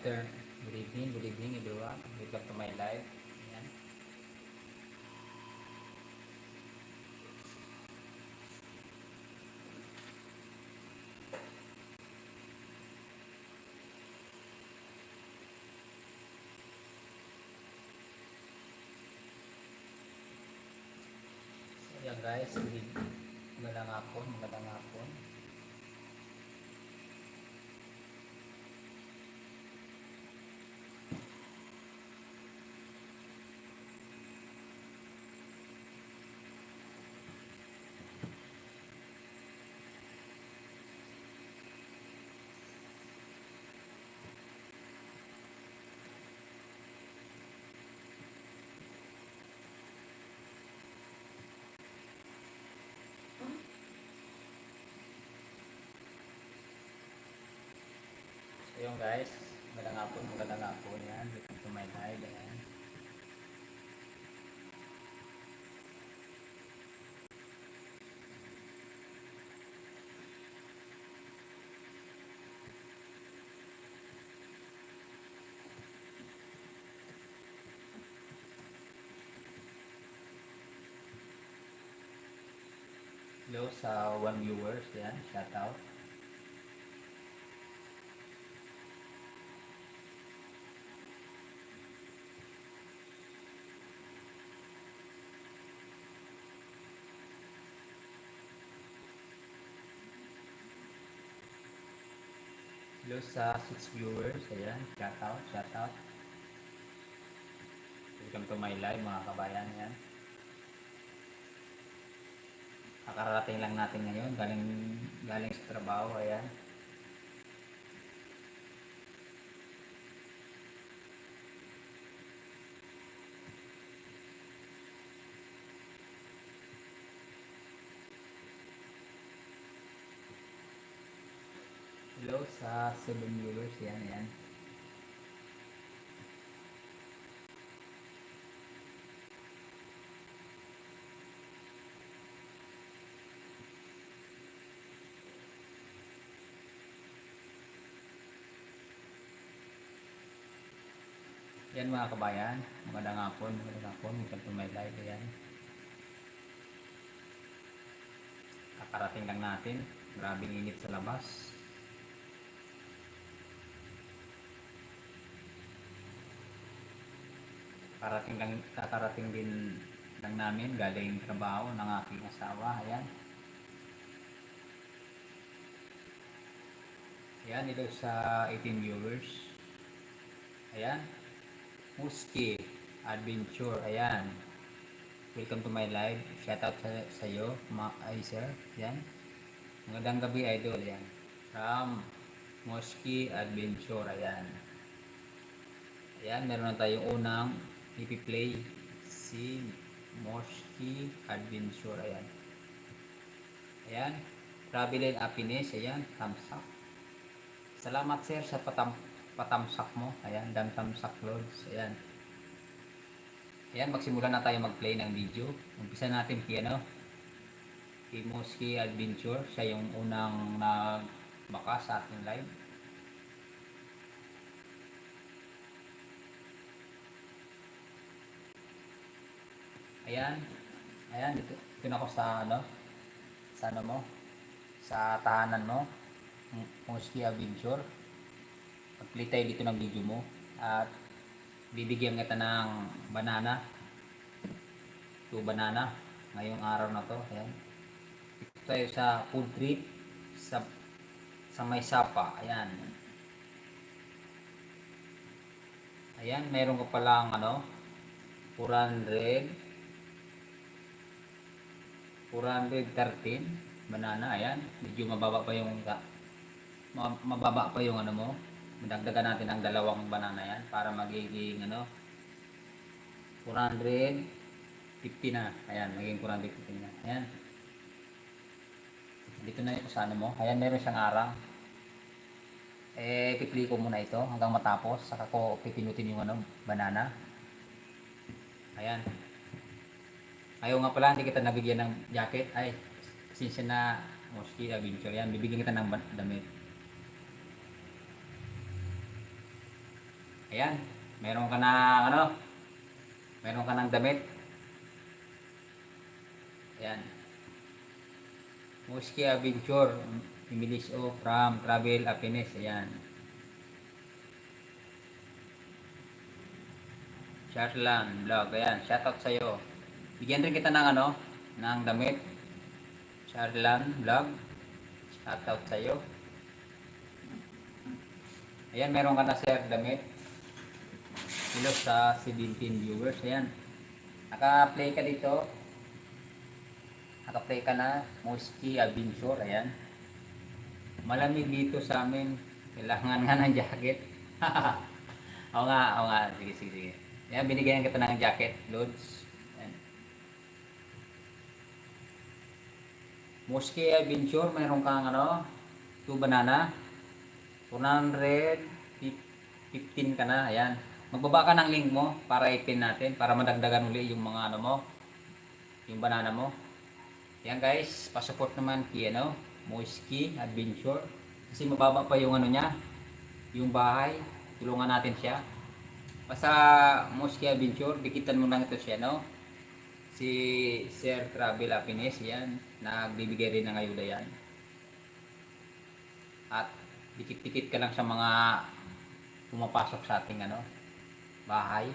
afternoon, good evening everyone. Welcome to my live. Ayan. So ayan guys, magandang hapon, magandang hapon. So ayan guys, magandang hapon yan. Welcome to my live. Ayan. Hello sa one viewers, yan, shout out. Hello sa 6 viewers, ayan, shout out, shout out. Welcome to my live mga kabayan, yan. Kakarating lang natin ngayon, galing sa trabaho, ayan. Hello sa 7 viewers, yan, yan. Yan mga kabayan, magandang hapon, welcome to my live, ayan. Kakarating lang natin, grabing init sa labas. Kakarating din lang namin, galing trabaho ng aking asawa, ayan. Ayan, ito sa 18 viewers. Ayan, Muski Adventure, ayan. Welcome to my live. Shout out sa iyo, sir. Yan. Magandang gabi, idol. Yan. From Moski Adventure. Ayan. Ayan, meron na tayong unang ipi-play. Si Moski Adventure. Ayan. Ayan. Travel and happiness. Ayan. Thumbs up. Salamat, sir, sa patamsak mo. Ayan. Thumbs loads. Ayan. Ayan, magsimula na tayo mag-play ng video. Umpisa natin kay Moski Adventure. Siya yung unang nagbaka sa ating live. Ayan. Ayan, dito na ako sa sa tahanan mo. Moski Adventure. Mag-play tayo dito ng video mo. At bibigyan kita ng banana. 2 banana ngayong araw na to. Ayan. Dito tayo sa food trip sa may sapa. Ayan. Ayan, meron ka palang 413 banana. Ayan, medyo mababa pa yung mo. Dagdagan natin ang 2 banana yan para magiging 450 na. Ayan, magiging 450 na. Ayan. Dito na yung sa mo. Ayan, meron siyang arang. Pipili ko muna ito hanggang matapos. Saka ko pipinutin yung banana. Ayan. Ayaw nga pala, hindi kita nabigyan ng jacket. Ay, sinsya na Moski Adventure yan. Bibigyan kita ng damit. Ayan, meron ka na ano, meron ka ng damit. Ayan, Muski Adventure, Emilis O from Travel Happiness. Ayan, Charlan Vlog. Ayan, shoutout sa'yo. Bigyan rin kita ng ano, ng damit. Charlan Vlog, shoutout sa'yo. Ayan, meron ka na sir damit. Hello sa 17 viewers. Ayan, naka-play ka dito. Naka-play ka na, Muski Adventure. Ayan, malamig dito sa amin. Kailangan nga ng jacket. Oo nga. Sige, sige, sige. Ayan, binigyan kita ng jacket, Lods. Ayan. Muski Adventure, mayroon kang ano, 2 banana. 115 ka na. Ayan. Magbaba ka ng link mo para ipin natin. Para madagdagan uli yung mga ano mo. Yung banana mo. Ayan guys, pasupport naman kay ano, Muski Adventure. Kasi mababa pa yung ano niya, yung bahay. Tulungan natin siya. Basta Muski Adventure, dikitan mo lang ito siya, no? Si Sir Travel Happiness, yan. Nagbibigay rin ng ayuda yan. At dikit-dikit ka lang sa mga pumapasok sa ating ano, bahay.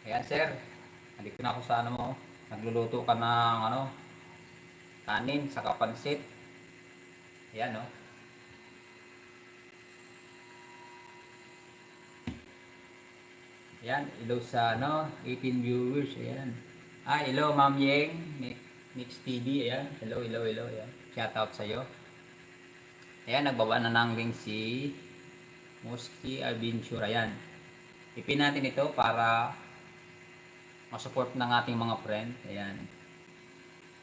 Ayan sir, nandito na ako sa ano mo. Nagluluto ka ng ano, kanin, saka pansit. Ayan no. Ayan, hello sa ano, 18 viewers. Ayan. Hello Ma'am Yeng, Mix TV. Ayan, hello. Ayan. Shout out sa'yo. Ayan, nagbaba na ng link si Muski Adventure. Ayan. Ipin natin ito para masupport ng ating mga friend. Ayan.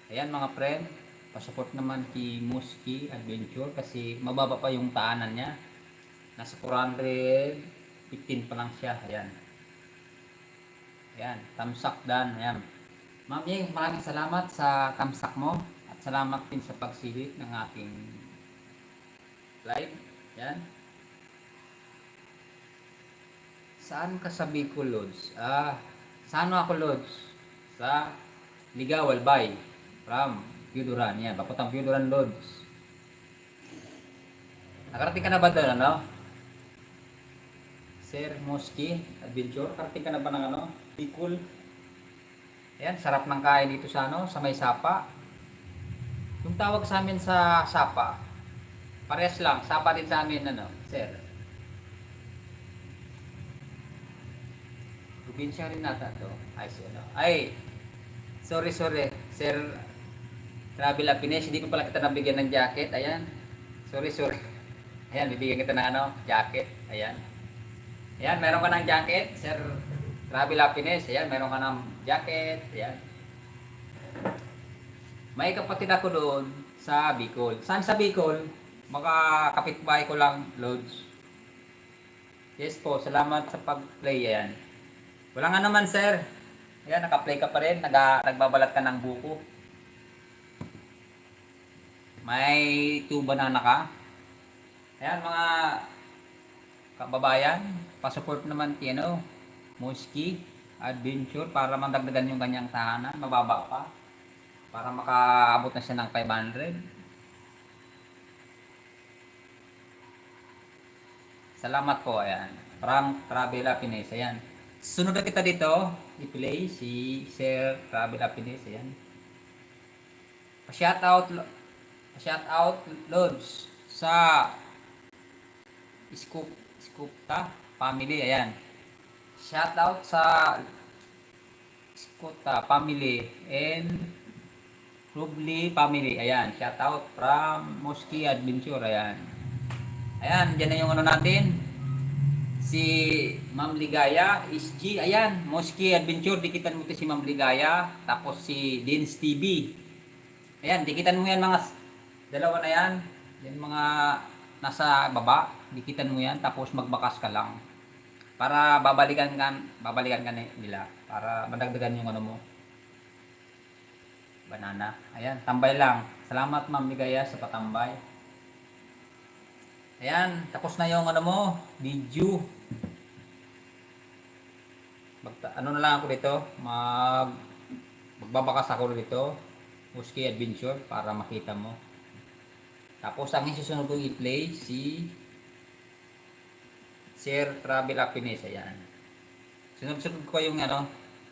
Ayan mga friend, pasupport naman kay Muski Adventure kasi mababa pa yung taanan niya. Nasa 415 pa lang siya. Ayan. Ayan, thumbs up dan. Ayan. Ma'am Yeng, maraming salamat sa thumbs up mo at salamat din sa pagsilit ng ating live. Ayan. Saan ka sa Bicol, Lods? Saan ako, Lods? Sa Ligaw, Albay. From Piuduran. Yan, papuntang Piuduran, Lods. Nakarating ka na ba doon, ano? Sir Muski Adventure. Nakarating ka na ba ng ano? Bicol. Ayan, sarap ng kain dito sa ano, sa may sapa. Yung tawag sa amin sa sapa, parehas lang, sapa din sa amin, ano, sir. Probinsya rin nata to. Sorry, Sir Travel Happiness, hindi ko pala kita nabigyan ng jacket. Ayan. Sorry. Ayan, bibigyan kita ng ano, jacket. Ayan. Ayan, meron ka ng jacket, Sir Travel Happiness. Ayan, meron ka ng jacket. Ayan. May kapatid ako doon sa Bicol. Saan sa Bicol? Mga kapitbahay ko lang, Lods. Yes po, salamat sa pag-play. Ayan. Wala nga naman sir. Ayan, naka-play ka pa rin. Nagbabalat ka ng buko. May 2 banana ka. Ayan mga kababayan, pasupport naman kay ano, Muski Adventure para madagdagan yung kanyang tahanan. Mababa pa. Para makaabot na siya ng 500. Salamat po. Ayan. From Travel Happiness. Ayan. Sunod na kita dito, i-play si Sir Travel Happiness. Ayan. Pa-shoutout Lods sa Skupta family. Ayan. Shoutout sa Skupta family and Rubli family. Ayan. Shoutout from Muski Adventure. Ayan. Ayan, dyan na yung ano natin. Si Ma'am Ligaya, SG, ayan, Muski Adventure, dikitan mo ito si Ma'am Ligaya, tapos si Dins TV. Ayan, dikitan mo yan mga dalawa na yan, yan mga nasa baba, dikitan mo yan, tapos magbakas ka lang. Para babalikan ka nila, para madagdagan yung ano mo, banana. Ayan, tambay lang. Salamat Ma'am Ligaya sa patambay. Ayan, tapos na yung ano mo, video. Ano na lang ako dito, magbabakas ako dito. Muski Adventure para makita mo. Tapos ang isusunod kong i-play si Sir Travel Happiness. Ayan. Sunod-sunod ko yung ano,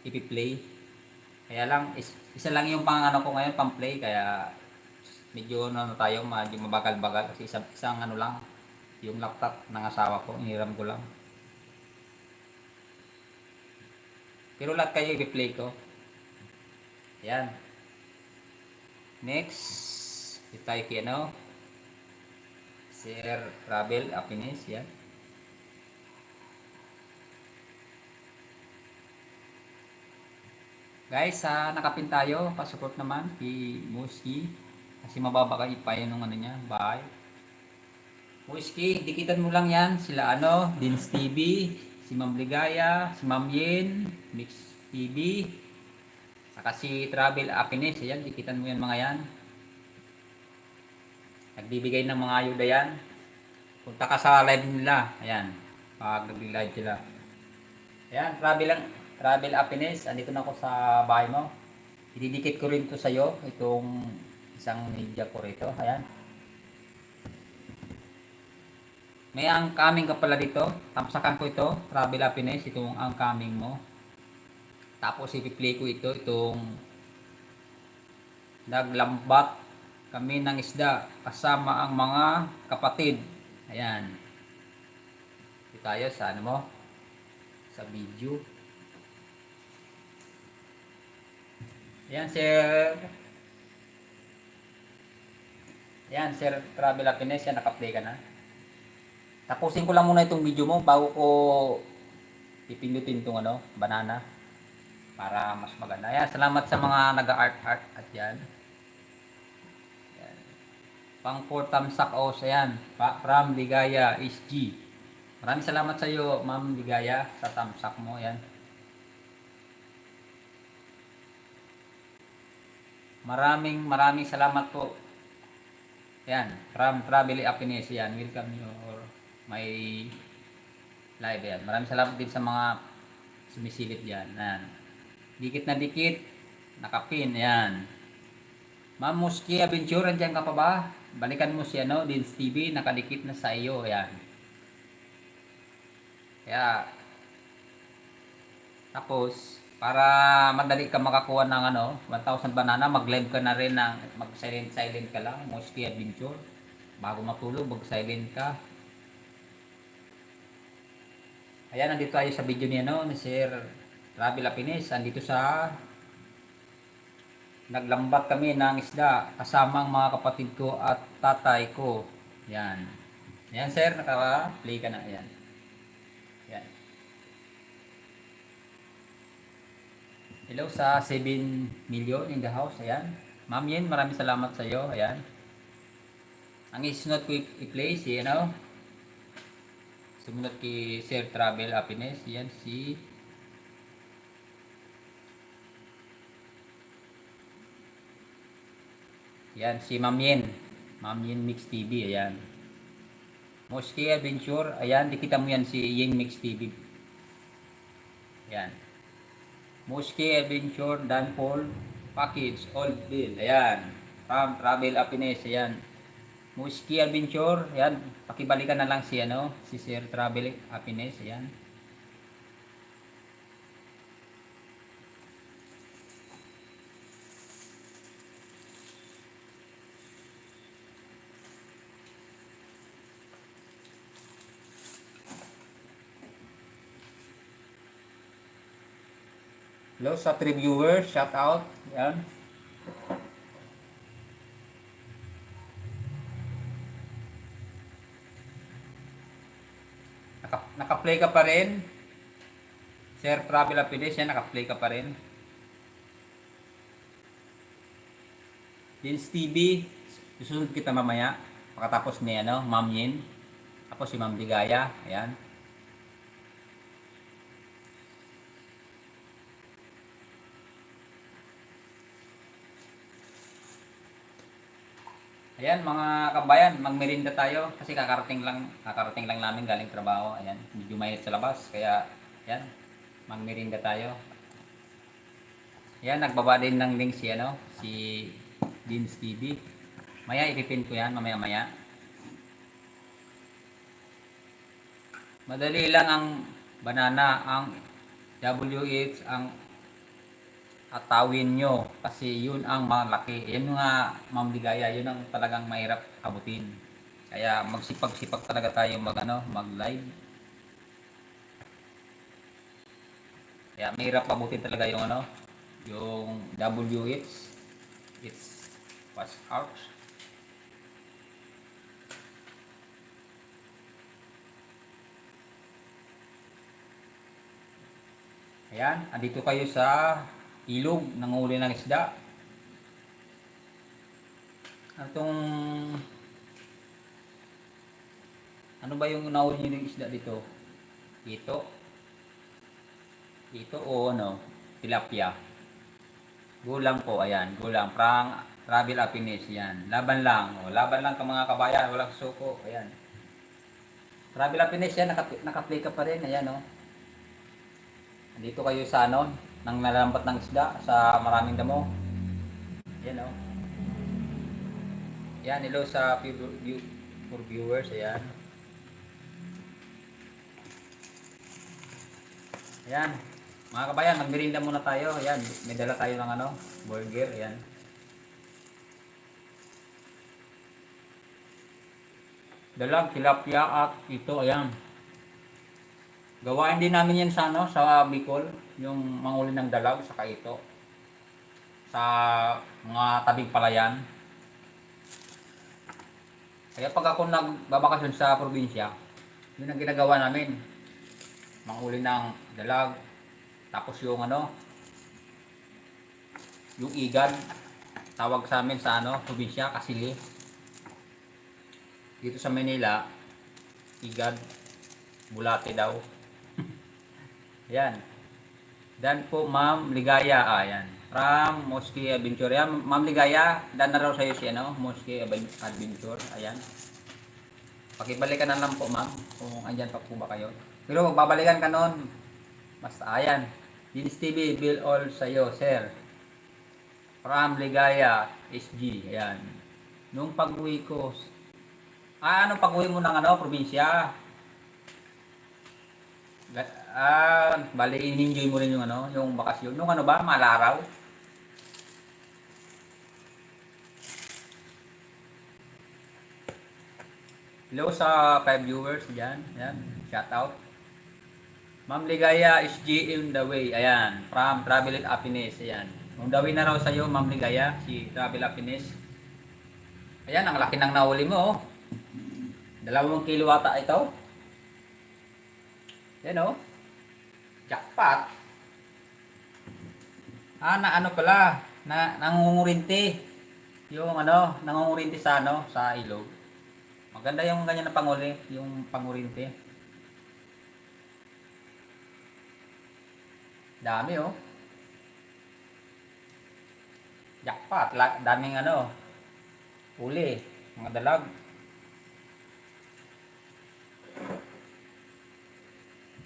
i-play. Kaya lang, isa lang yung pang ano ko ngayon, pang play. Kaya medyo ano tayo, medyo mabagal-bagal. Kasi isang ano lang, yung laptop ng asawa ko, iniram ko lang. Pero lahat kayo i-play ko. Ayan. Next, ito tayo kay ano, Sir Travel Happiness. Yan. Guys, nakapin tayo. Pasupport naman kay Muski. Kasi mababa kayo pa yun ng ano niya. Bye. Muski, dikitan mo lang yan. Sila ano, Dins TV, si Ma'am Ligaya, si Ma'am Yen, Mix TV, saka si Travel Happiness. Ayan, dikitan mo yan mga yan. Nagbibigay ng mga ayuda yan. Punta ka sa live nila. Ayan, pag nag-live sila. Ayan, Travel Happiness. Andito na ako sa bahay mo. Ididikit ko rin to sa iyo, itong isang media ko rito. Ayan. May angkaming ka pala dito. Tamsakan ko ito, Travel Happiness, itong angkaming mo. Tapos i-play ko ito, itong naglambat kami ng isda kasama ang mga kapatid. Ayan. Ito tayo sa ano mo, sa video. Ayan, sir. Ayan, sir Travel Happiness. Yan, naka-play ka na. Tapusin ko lang muna itong video mo bago ko pipindutin itong ano, banana para mas maganda. Ayan, salamat sa mga nag-art-art at yan. Ayan. Pang 4 thumbs up o ayan, from Ligaya SG. Maraming salamat sa iyo, Ma'am Ligaya, sa thumbs up mo. Ayan. Maraming salamat po. Ayan, from Travel Happiness. Ayan, welcome your my live. Ayan. Maraming salamat din sa mga sumisilip dyan. Ayan. Dikit na dikit. Nakapin. Ayan. Ma'am Muski Adventure, andyan ka pa ba? Balikan mo si ano, Dins TV. Nakadikit na sa iyo. Ayan. Kaya, tapos, para madali ka makakuha ng ano, 1,000 banana, mag-live ka na rin ng, mag-silent ka lang, Muski Adventure. Bago matulog, mag-silent ka. Ayan, nandito tayo sa video niya, no, ni Sir Travel Happiness. Andito sa naglambat kami ng isda kasama ang mga kapatid ko at tatay ko. Yan. Yan, sir, naka-play ka na. Yan. Yan. Hello sa 7 million in the house. Ayan. Ma'am Yen, maraming salamat sa iyo. Ayan. Ang isunod ko i-play si ano, sumunod kay Sir Travel Happiness. Yan si yan si Ma'am Yen. Ma'am Yen Mix TV. Ayan. Muski Adventure. Ayan, dikita mo yan si Yen Mix TV. Ayan. Muski Adventure Danpol Package Old Bill. Ayan. From Travel Happiness. Ayan. Muski Adventure, ayan, pakibalikan na lang si ano, si Sir Travel Happiness, ayan. Hello sa 3 viewers, shout out, ayan. Naka-play ka pa rin. Sir Travel Happiness, yan, naka-play ka pa rin. Dins TV, susunod kita mamaya. Pagkatapos ni ano, Ma'am Yin. Tapos si Ma'am Ligaya, ayan. Ayan mga kabayan, magmerienda tayo kasi kakarating lang namin galing trabaho. Ayan, medyo mainit sa labas kaya ayan, magmerienda tayo. Ayan, nagbaba din ng link si si Dean's TV. Maya ipipin ko yan mamaya-maya. Madali lang ang banana, ang WH ang atawin nyo kasi yun ang malaki. Yan nga Ma'am Ligaya, yun ang talagang mahirap abutin. Kaya magsipag-sipag talaga tayo mag-live. Kaya mahirap abutin talaga yung yung WH. It's watch out. Ayan, andito kayo sa ilog, nanguli ng isda. Itong, ano ba yung nahuli ng isda dito? Ito. Ito o tilapia. Gulang po, ayan, gulang. Travel happiness, yan. Laban lang, laban lang ka mga kabayan, walang suko, ayan. Travel happiness yan, naka-play ka pa rin, ayan Andito kayo sa nang nalambat ng isda sa maraming damo. Ayan Yan, hello sa for viewers, ayan. Ayan. Mga kabayan, magmerienda muna tayo. Ayan, may dala tayo ng burger, ayan. Dalag, tilapia at ito, ayan. Gawain din namin yan sa sa Bicol, yung manguli ng dalag saka ito. Sa mga tabing palayan. Kaya pag ako nagbabakasyon sa probinsya, yun ang ginagawa namin. Manguli ng dalag, tapos yung yung igad, tawag sa amin sa probinsya, kasili. Dito sa Manila, igad, bulate daw. Ayan. Dan po Ma'am Ligaya, ayan. From Mosque Adventure. Ayan, Ma'am Ligaya, dan na raw sa iyo si Mosque Adventure. Ayan. Pakibalikan na lang po ma'am, kung andyan pa po ba kayo. Pero magbabalikan ka nun. Basta ayan. Dinis TV, Bill all sa iyo, sir. From Ligaya, SG. Ayan. Nung pag-uwi ko, anong pag-uwi mo ng probinsya? Bali in-enjoy mo rin yung yung bakasyon. Nung ba, malaraw. Hello sa 5 viewers diyan. Ayan, shout out. Ma'am Ligaya SG in the way. Ayan, from Travel Happiness. Ayan. On the way na raw sa iyo, Ma'am Ligaya, si Travel Happiness. Ayan, ang laki ng nahuli mo. 2 kilo ata ito. Ayan jackpot. Na pala, nangungurinti. Yung nangungurinti sa sa ilog. Maganda yung ganyan na panguli, yung pangurinti. Dami Jackpot, daming uli, mga dalag.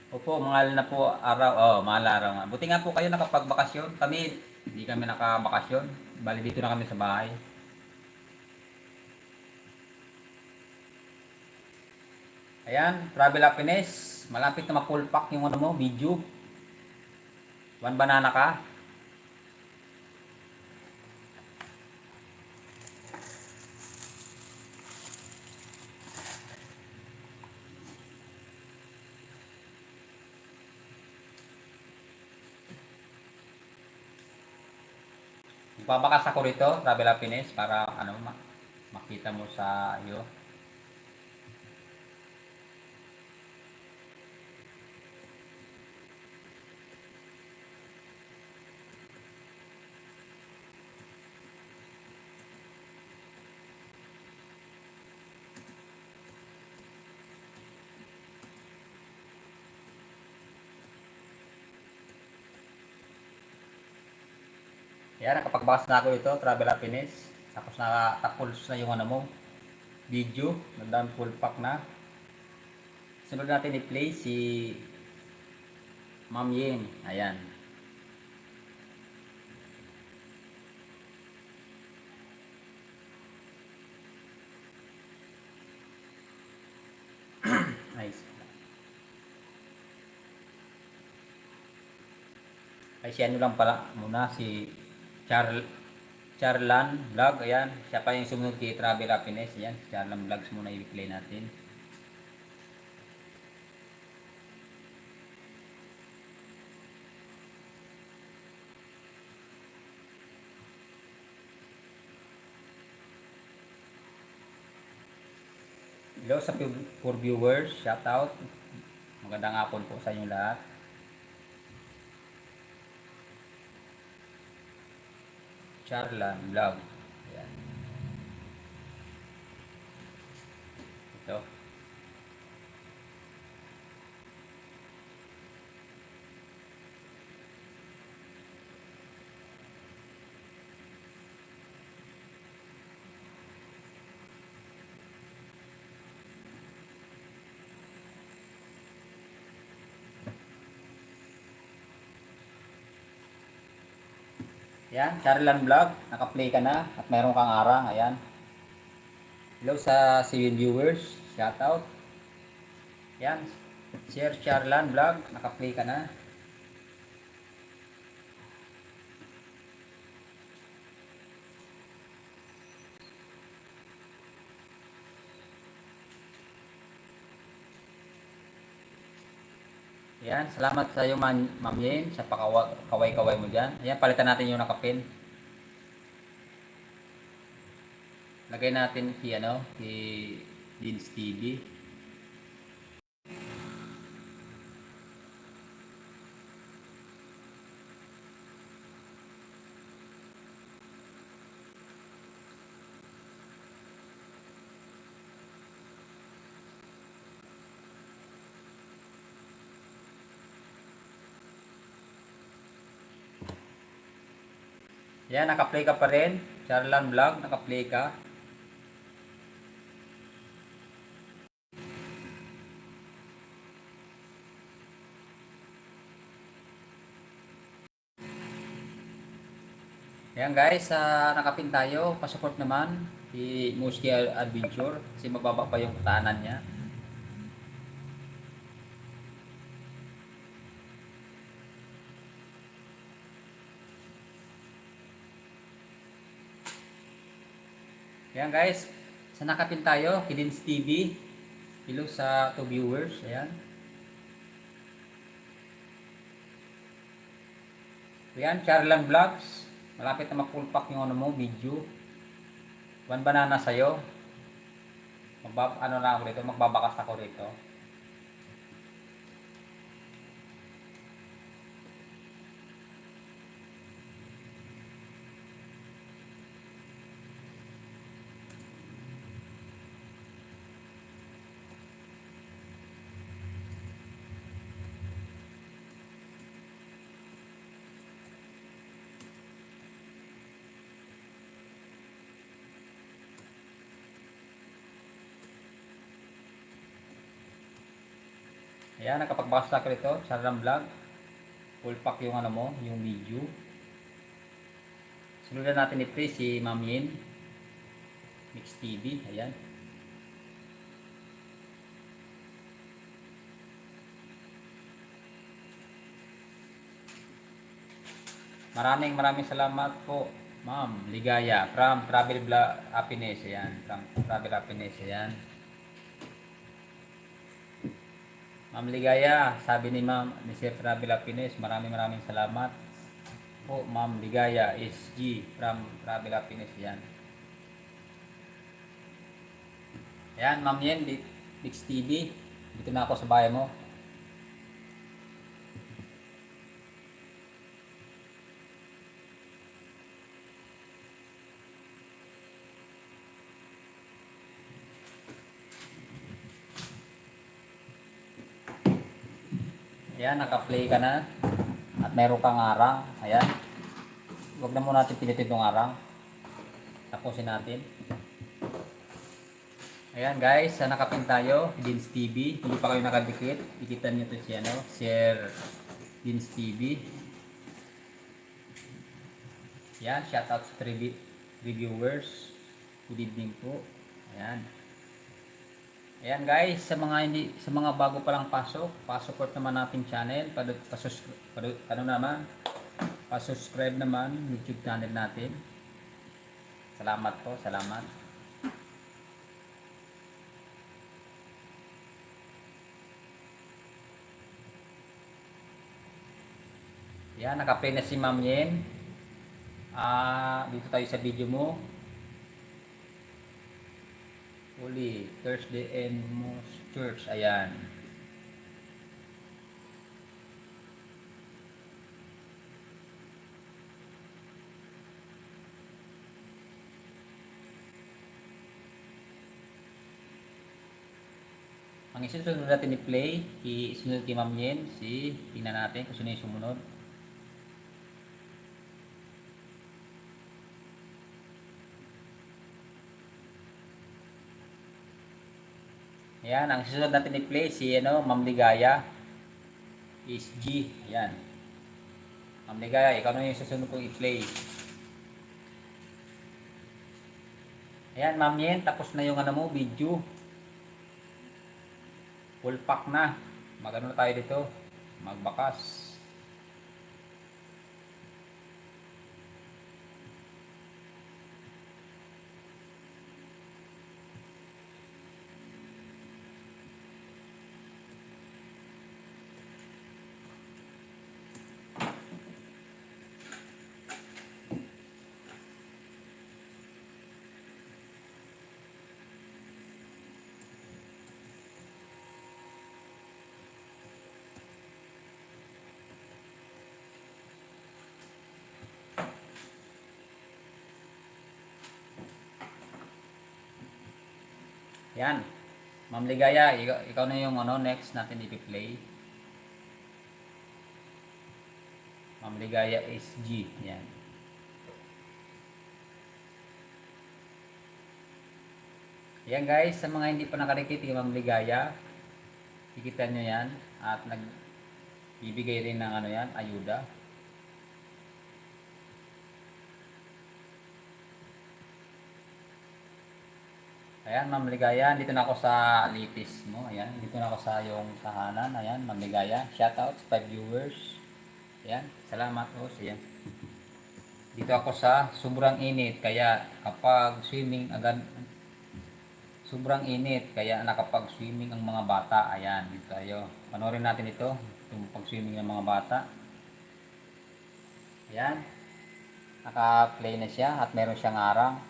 Opo, mahal na po araw. Mahal araw nga. Buti nga po kayo nakapagbakasyon. Kami, hindi kami nakabakasyon. Bali dito na kami sa bahay. Ayan, Travel Happiness. Malapit na ma-full pack yung video. 1 banana ka. Babakas ako rito, Travel Happiness, para makita mo sa iyo. Yan, nakapagbakas na ako ito, Travel Happiness. Tapos nakatapos na yung ano mo, video. Nandang full pack na. Sunod natin i-play si Ma'am Yin. Ayan. Nice. Ay si ano lang pala muna si Charlan Vlog. Ayan. Siya pa yung sumunod kay Travel Happiness. Ayan. Charlan Vlogs muna i-play natin. Hello sa for viewers, shout out. Magandang hapon po sa inyo lahat. Charlan Vlog. Ayan. Ito. Ayan, Charlan Vlog, naka-play ka na at mayroon kang arang. Ayan. Hello sa civil viewers, shout out. Ayan, share Charlan Vlog, naka-play ka na. Ayan, salamat sa iyo Ma'am Yen sa pakaway-kaway mo dyan. Ayan, palitan natin yung nakapin. Lagay natin si ano, si Dean's TV. Ayan, naka-play ka pa rin. Charlan Vlog, naka-play ka. Ayan guys, nakapin tayo. Pasupport naman si Muski Adventure kasi mababa pa yung katahanan niya. Ayan guys, sa nakapin tayo, Kidins TV. Hello sa 2 viewers. Ayan. Ayan, Charlan Vlogs. Malapit na mag-full pack yung ano mo, video. One banana sa'yo. Ano na ako dito, magbabakas ako dito. Ayan, nakapagbakas na ako dito, Charlan Vlog. Full pack yung ano mo, yung video. Sundan natin i-play si Ma'am Yin. Mix TV, ayan. Maraming salamat po, Ma'am Ligaya from Travel Happiness, ayan. From Travel Happiness, ayan. Ma'am Ligaya, sabi ni Ma'am ni Sir Travel Happiness, maraming salamat po, Ma'am Ligaya SG from Travel Happiness, yan. Ayan, Ma'am Yen, Mix TV. Dito na ako sa bahay mo. Ayan, naka-play ka na. At meron kang arang. Ayan. Huwag na muna natin pinitin itong arang. Tapusin natin. Ayan guys, sa nakapin tayo, Dins TV. Hindi pa kayo nakadikit. Dikitan nyo to si ano, Sir Dins TV. Ayan, shoutout sa reviewers. Good evening po. Ayan. Ayan guys, sa mga hindi sa mga bago pa lang pasok, pa-support naman nating channel, pa-subscribe naman YouTube channel natin. Salamat po, salamat. Yan, naka-play na si Ma'am Yen. Dito tayo sa video mo. Holy Thursday and Most Church. Ayan. Ang isunod natin i-play, isunod kay Ma'am Yen, tingnan natin kung sino yung sumunod. Ayan, ang susunod natin i-play si Ma'am Ligaya is G. Ayan. Ma'am Ligaya, ikaw na yung susunod kong i-play. Ayan, Ma'am Yen, tapos na yung video. Full pack na. Magano na tayo dito. Magbakas. Yan. Ma'am Ligaya, ikaw na yung next natin i-play. Ma'am Ligaya SG. Yan. Yan guys, sa mga hindi pa nakadikit kay Ma'am Ligaya, ikitan nyo yan at nagbibigay rin ng yan, ayuda. Ayan, Ma'am Ligaya, dito na ako sa litis mo. Ayan, dito na ako sa yung tahanan. Ayan, Ma'am Ligaya. Shoutouts, 5 viewers. Ayan, salamat po. Ayan. Dito ako sa sobrang init. Kaya kapag swimming agad, sobrang init. Kaya nakapag-swimming ang mga bata. Ayan, dito tayo. Panoorin natin ito. Yung pag-swimming ng mga bata. Ayan. Naka-play na siya at meron siyang arang.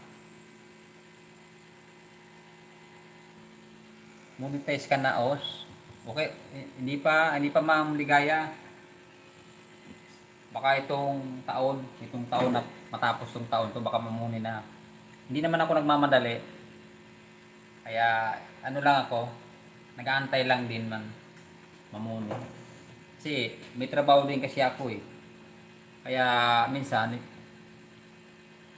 Monetize ka na os. Okay, hindi pa Ma'am Ligaya. Baka itong taon na matapos tong taon to baka mamuni na. Hindi naman ako nagmamadali. Kaya ano lang ako, nag-aantay lang din man mamuni. Kasi may trabaho din kasi ako eh. Kaya minsan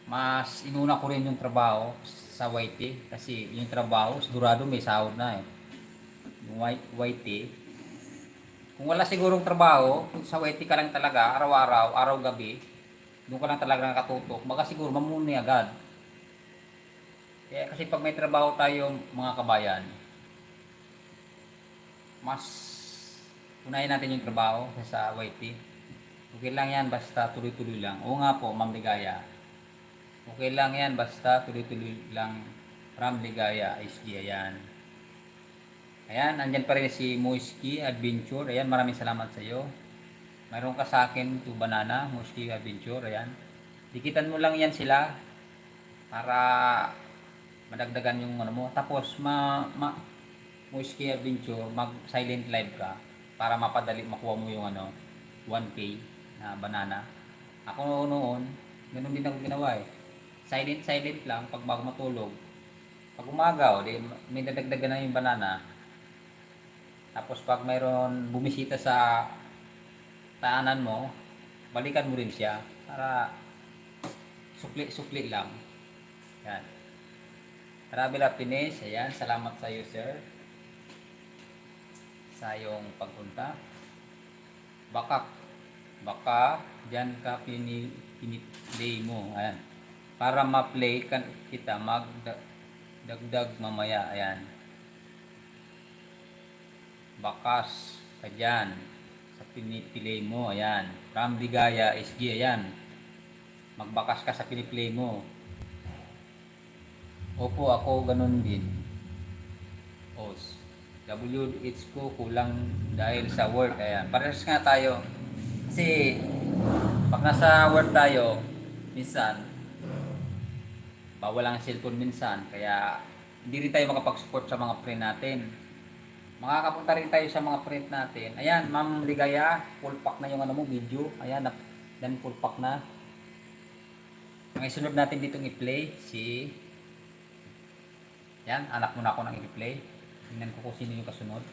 mas inuna ko rin yung trabaho sa YT kasi yung trabaho sigurado may sahod na eh. Yung YT, kung wala sigurong trabaho, kung sa YT ka lang talaga araw-araw, araw-gabi, doon ka lang talaga nakatutok, baka siguro mamuni agad. Kaya kasi pag may trabaho tayo mga kabayan, mas unahin natin yung trabaho sa YT. Okay lang yan basta tuloy-tuloy lang. Oo nga po, Ma'am Ligaya. Okay lang yan basta tuloy-tuloy lang. Ram Ligaya SG. Ayan. Ayan, andyan pa rin si Moisky Adventure. Ayan, maraming salamat sa iyo. Mayroon ka sa akin to banana, Moisky Adventure. Ayan. Dikitan mo lang yan sila para madagdagan yung mo. Tapos Moisky Adventure, mag silent live ka para mapadali makuha mo yung 1K na banana. Ako noon, ganun din ako ginawa eh. Silent lang pag bago matulog. Pag umagaw, may dadagdagan na yung banana. Tapos pag mayroon bumisita sa taanan mo, balikan mo rin siya para sukli-sukli lang. Yan. Travel Happiness. Ayan. Salamat sa iyo, sir. Sa iyong pagpunta. Baka dyan ka piniplay mo. Ayan. Para ma-play kita magdagdag mamaya. Ayan. Bakas ka dyan sa piniplay mo. Ayan. From Ligaya SG. Ayan. Magbakas ka sa piniplay mo. Opo, ako ganun din. WH ko kulang dahil sa work. Ayan. Parehas nga tayo. Kasi pag nasa work tayo, minsan bawal ang cellphone minsan. Kaya hindi rin tayo makapag-support sa mga friend natin. Makakapunta rin tayo sa mga friend natin. Ayan, Ma'am Ligaya, full pack na yung ano mo, video. Ayan, dan full pack na. Ang isunod natin ditong i-play si yan, anak mo na ako nang i-play. Tingnan ko kung sino yung kasunod.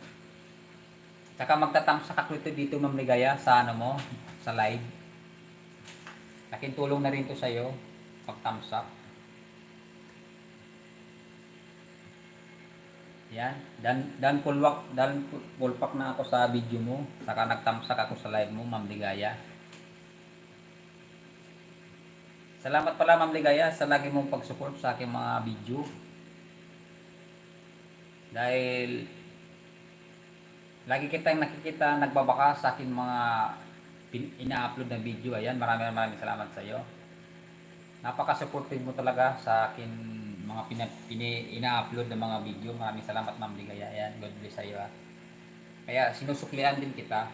Saka magtatamsak ako dito Ma'am Ligaya sa ano mo, sa live. Laking tulong na rin to sa iyo pagtamsak. Yan, dan full pack na ako sa video mo. Saka nagtamsak ako sa live mo Ma'am Ligaya. Salamat pala Ma'am Ligaya sa lagi mong pag-support sa aking mga video. Dahil lagi kitang nakikita nagbabaka sa aking mga ina-upload na video. Ayan, maraming salamat sa iyo. Napaka-supportive mo talaga sa akin mga ina-upload na mga video. Maraming salamat Ma'am Ligaya. Ayan, God bless sa iyo. Kaya sinusuklian din kita.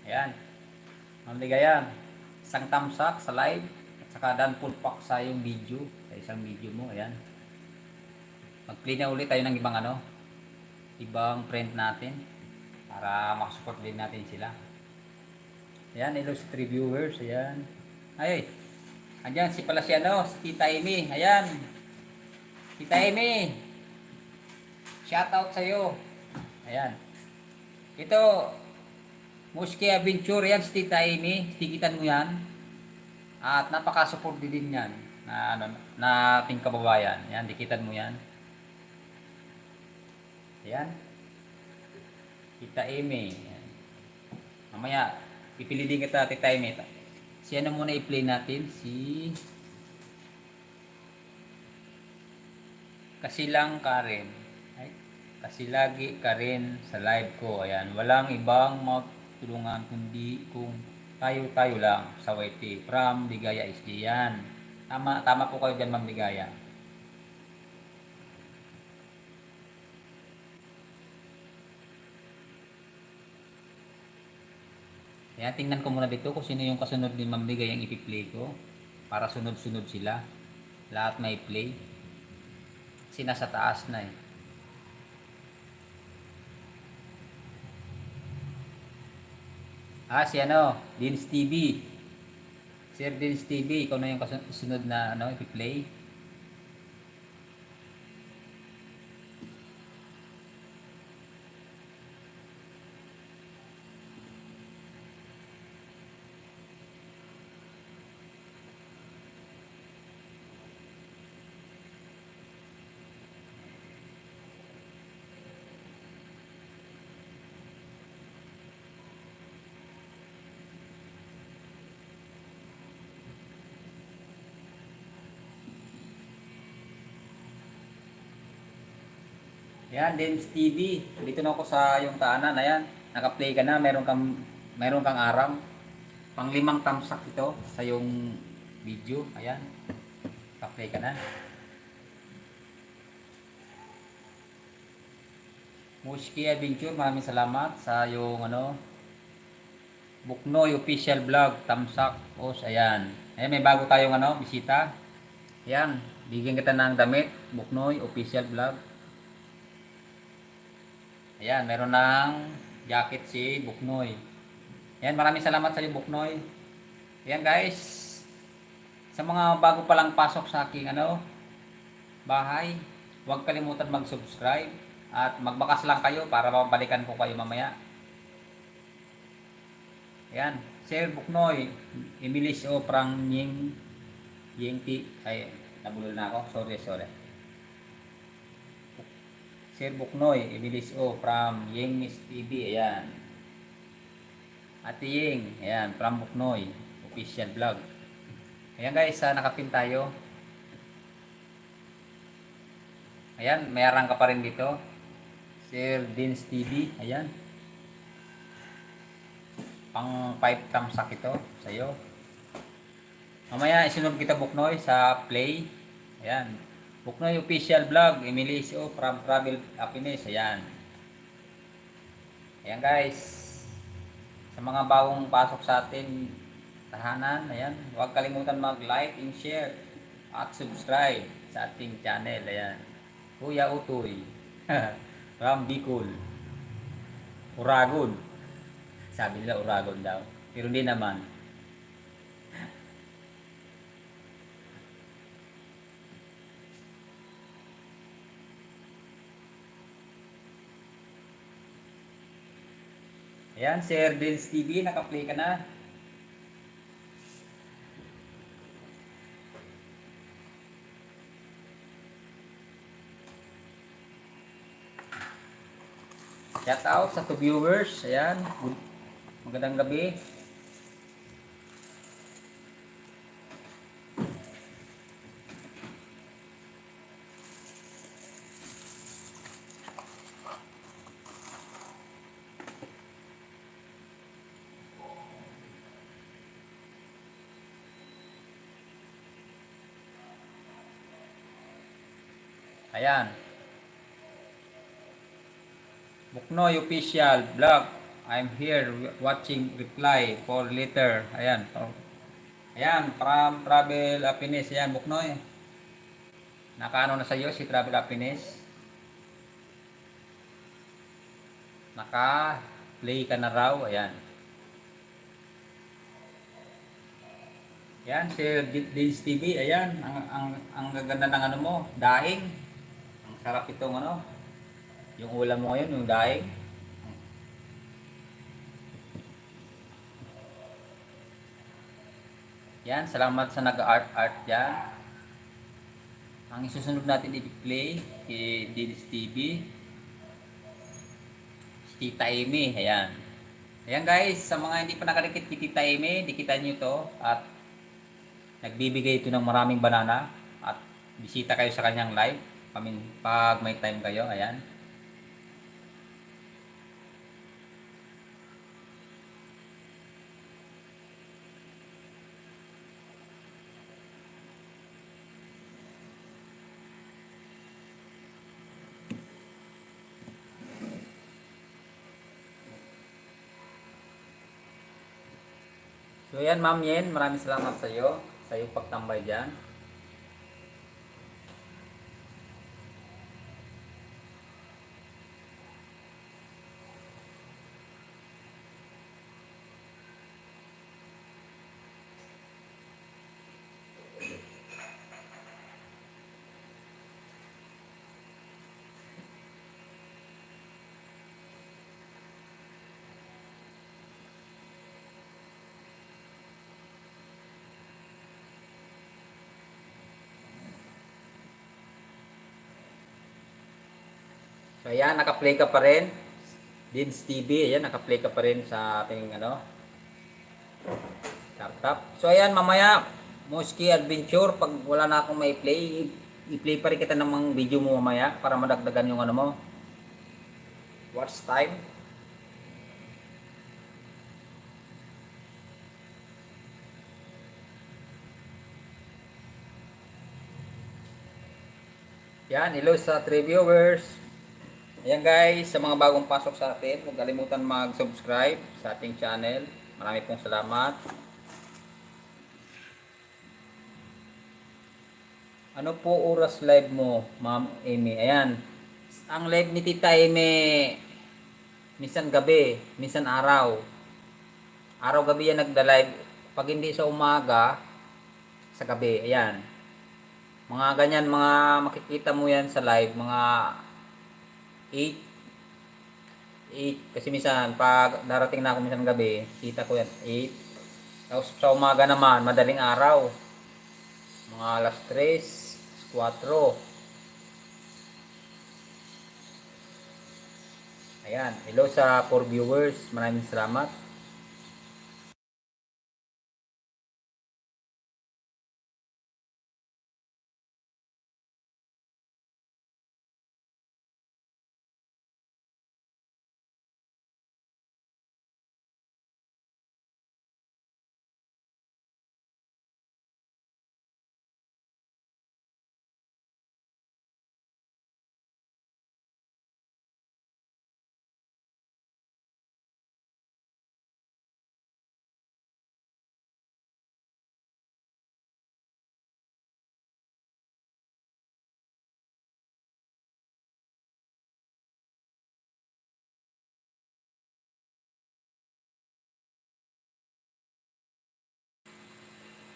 Ayan. Ma'am Ligaya, isang thumbs up sa live at saka dan full pack sa yung video, sa isang video mo. Ayan. Mag-play na ulit tayo ng ibang friend natin para makasupport din natin sila. Ayan, hello sa 3 viewers. Ayan. Ay, andyan si pala si Tita Amy. Ayan. Tita Amy. Shout out sa iyo. Ayan. Ito Muski Adventure, yan si Tita Amy, tigitan mo yan. At napaka-support din yan na ating kababayan. Yan, dikitan mo yan. Yan. Tita Amy. Yan. Mamaya, pipili din kita Tita Amy. Si ano muna i-play natin? Kasi lang Karen. Kasi lagi ka rin sa live ko. Ayan, walang ibang tulungan kundi kung tayo lang sa YT from Ligaya SG. Yan, tama po kayo dyan Ma'am Ligaya. Yan, tingnan ko muna dito kung sino yung kasunod ni Ma'am Ligaya yung ipi-play ko para sunod-sunod sila lahat may play kasi nasa taas na eh. Si Dins TV. Sir Dins TV, ikaw na yung kasunod na i-play. Yan, Dins TV. Dito na ako sa yung taanan. Ayan, naka-play ka na. Meron kang aram. Pang-5 tamsak ito sa yung video. Ayan, naka-play ka na. Muski Adventure, maraming salamat sa yung Buknoy official vlog, tamsak. Ayan. Ayan, may bago tayong bisita. Ayan, bigyan kita ng damit. Buknoy official vlog. Ayan, meron ng jacket si Buknoy. Ayan, maraming salamat sa iyo Buknoy. Ayan guys, sa mga bago pa lang pasok sa aking bahay, Huwag kalimutan mag-subscribe at magbakas lang kayo para mabalikan ko kayo mamaya. Ayan, Sir Buknoy, Emilis o Prang Ying Ti, ay, nabulol na ako, sorry. Sir Buknoy, Emilis o from Ying Miss TV, ayan. Ate Ying, ayan, from Buknoy, official vlog. Ayan guys, nakapin tayo. Ayan, may arang ka pa rin dito. Sir Dins TV, ayan. Pang 5 thumbs up ito sa'yo. Mamaya isunod kita Buknoy sa play. Ayan. Buknoy official vlog, Emilio from Travel Happiness. Ayan. Ayan guys. Sa mga bagong pasok sa atin tahanan, ayan, huwag kalimutan mag-like and share at subscribe sa ating channel. Ayan. Kuya Utoy. From Bicol. Uragon. Sabi nila Uragon daw. Pero hindi naman. Ayan, Sir Dils TV, naka-play ka na. Shout out sa 2 viewers. Ayan, magandang gabi. Ayan. Buknoy official vlog. I'm here watching reply for later. Ayan. Ayan, from Travel Happiness. Ayan, Buknoy. Nakaano na sa'yo si Travel Happiness? Naka-play ka na raw. Ayan. Ayan, si Dins TV. Ayan, ang gaganda ng ano mo, daing. Ang sarap itong ano. Yung ulam mo ngayon, yung daing. Yan, salamat sa nag-art dyan. Ang isusunod natin i-play kay Dins TV, si Tita Amy. Ayan. Ayan guys, sa mga hindi pa nakadikit kay Tita Amy, dikitan nyo to at nagbibigay ito ng maraming banana at bisita kayo sa kanyang live pag may time kayo. Ayan. So yan Ma'am Yen, maraming salamat sa iyo pagtambay dyan. So ayan, naka-play ka pa rin. Dins TV, ayan, naka-play ka pa rin sa ating ano, laptop. So ayan, mamaya, Moski Adventure, pag wala na akong may play, i-play pa rin kita ng mga video mo mamaya para madagdagan yung ano mo. Watch time. Yan, hello sa 3 viewers. Ayan guys, sa mga bagong pasok sa atin, huwag kalimutan mag-subscribe sa ating channel. Marami pong salamat. Ano po oras live mo, Ma'am Amy? Ayan, ang live ni Tita Amy, minsan gabi, minsan araw. Araw-gabi yan nagda-live. Pag hindi sa umaga, sa gabi. Ayan. Mga ganyan, mga makikita mo yan sa live, mga 8, 8. Kasi minsan, pag darating na ako minsan gabi, kita ko yan, 8. Tapos sa umaga naman, madaling araw, mga alas 3, 4. Ayan, hello sa 4 viewers, maraming salamat.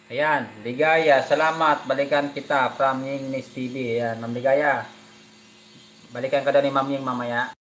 Ayan, Ligaya, salamat, balikan kita from Ying Miss TV. Ayan, Ma'am Ligaya, balikan ka daw ni Ma'am Ying mamaya.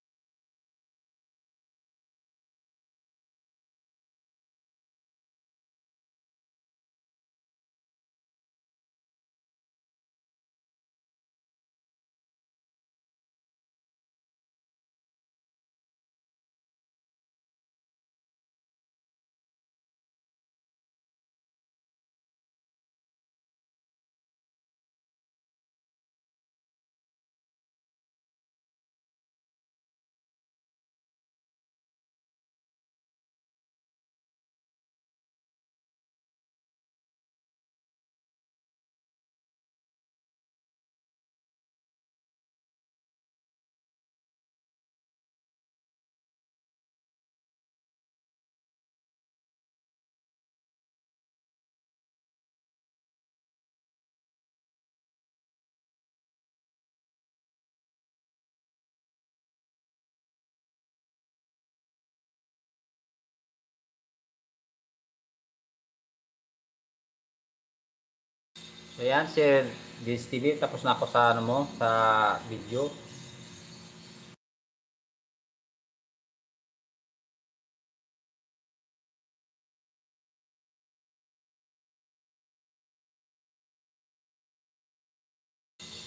So ayan, Sir Diz TV, tapos na ako sa ano mo, sa video.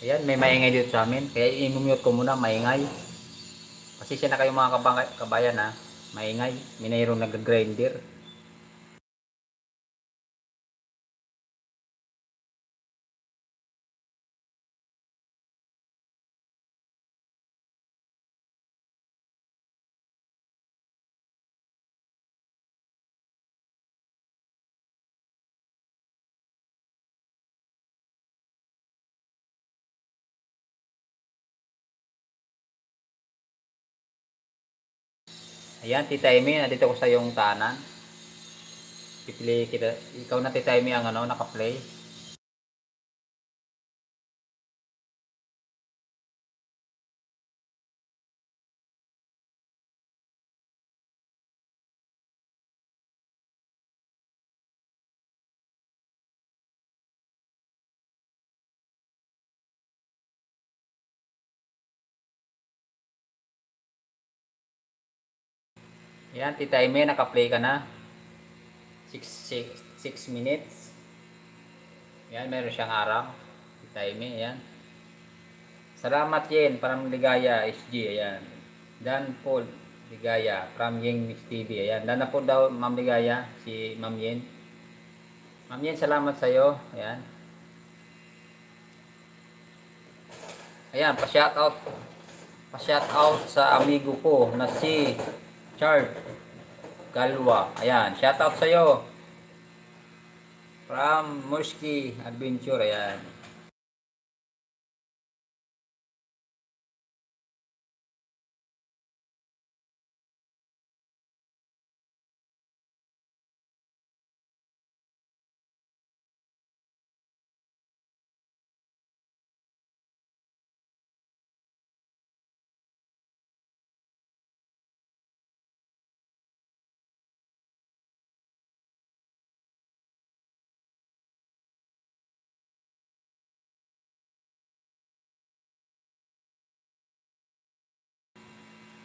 Ayan, may maingay dito sa amin, kaya i-mute ko muna, maingay. Pasensya na kayo mga kabayan ha, maingay, mayroong nag-grinder. Ayan, Tita Amy, nandito ko sa iyong tanan. Pipili kita, ikaw na Tita Amy ang ano, naka-play. Ayan, Tita Amy, naka-play ka na. 6 minutes. Ayan, meron siyang arang. Tita Amy, ayan. Salamat Yen, parang Ligaya, SG, ayan. Dan Paul, Ligaya, from Ying Mix TV, ayan. Dan na po daw, Ma'am Ligaya, si Ma'am Yen. Ma'am Yen, salamat sa iyo, ayan. Ayan, pa-shoutout sa amigo ko na si Chard Galwa. Ayan, shoutout sa iyo. From Mursky Adventure, ayan.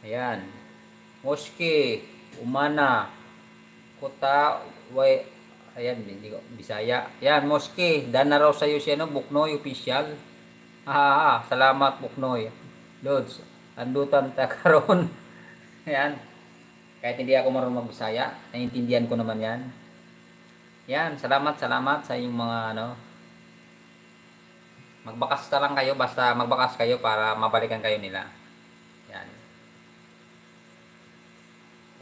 Ayan. Moski, Umana, Kuta, Way, ayan, hindi ko, Bisaya. Ayan, Moski, dana raw sa'yo si ano, Buknoy official. Salamat Buknoy. Lods, andutan ta karon. Ayan, kahit hindi ako marunong magbisaya, naiintindihan ko naman yan. Yan, salamat sa inyong mga ano. Magbakas na lang kayo, basta magbakas kayo para mabalikan kayo nila. Yan.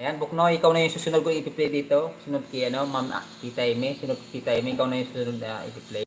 Ayan, Buknoy, ikaw na yung susunod ko i-play dito. Sunod kay ano, Ma'am Tita Amy. Sunod kay Tita Amy, ikaw na yung susunod na i-play.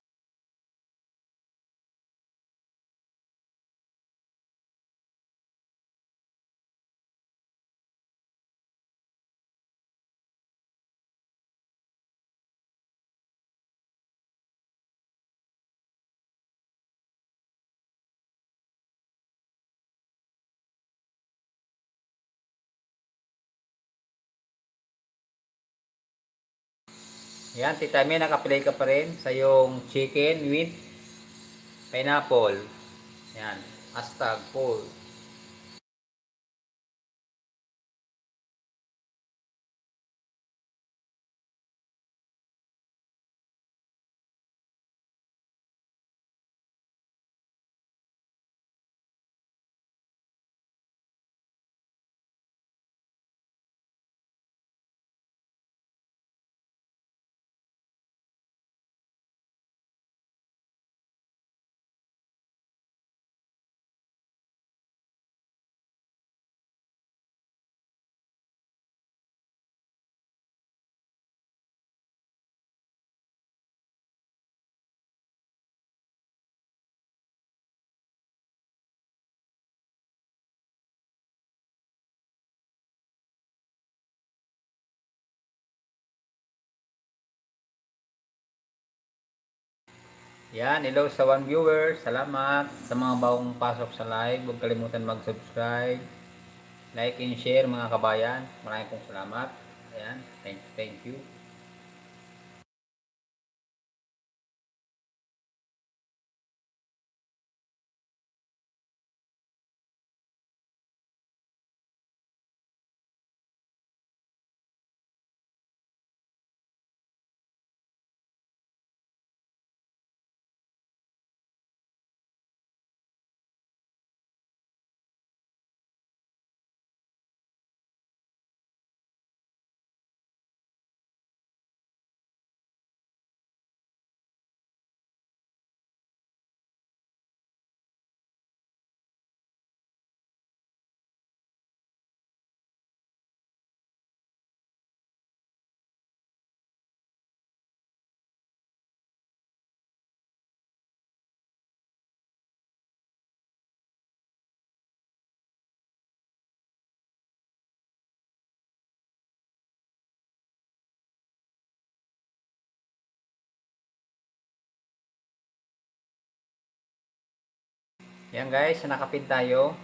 Ayan, Tita Amy, naka-play ka pa rin sa yung chicken with pineapple. Ayan, hashtag poll. Yan, hello sa one viewer. Salamat sa mga bagong pasok sa live. Huwag kalimutan mag-subscribe, like and share mga kabayan. Maraming pong salamat. Ayan, thank you. Yan guys, nakapin tayo.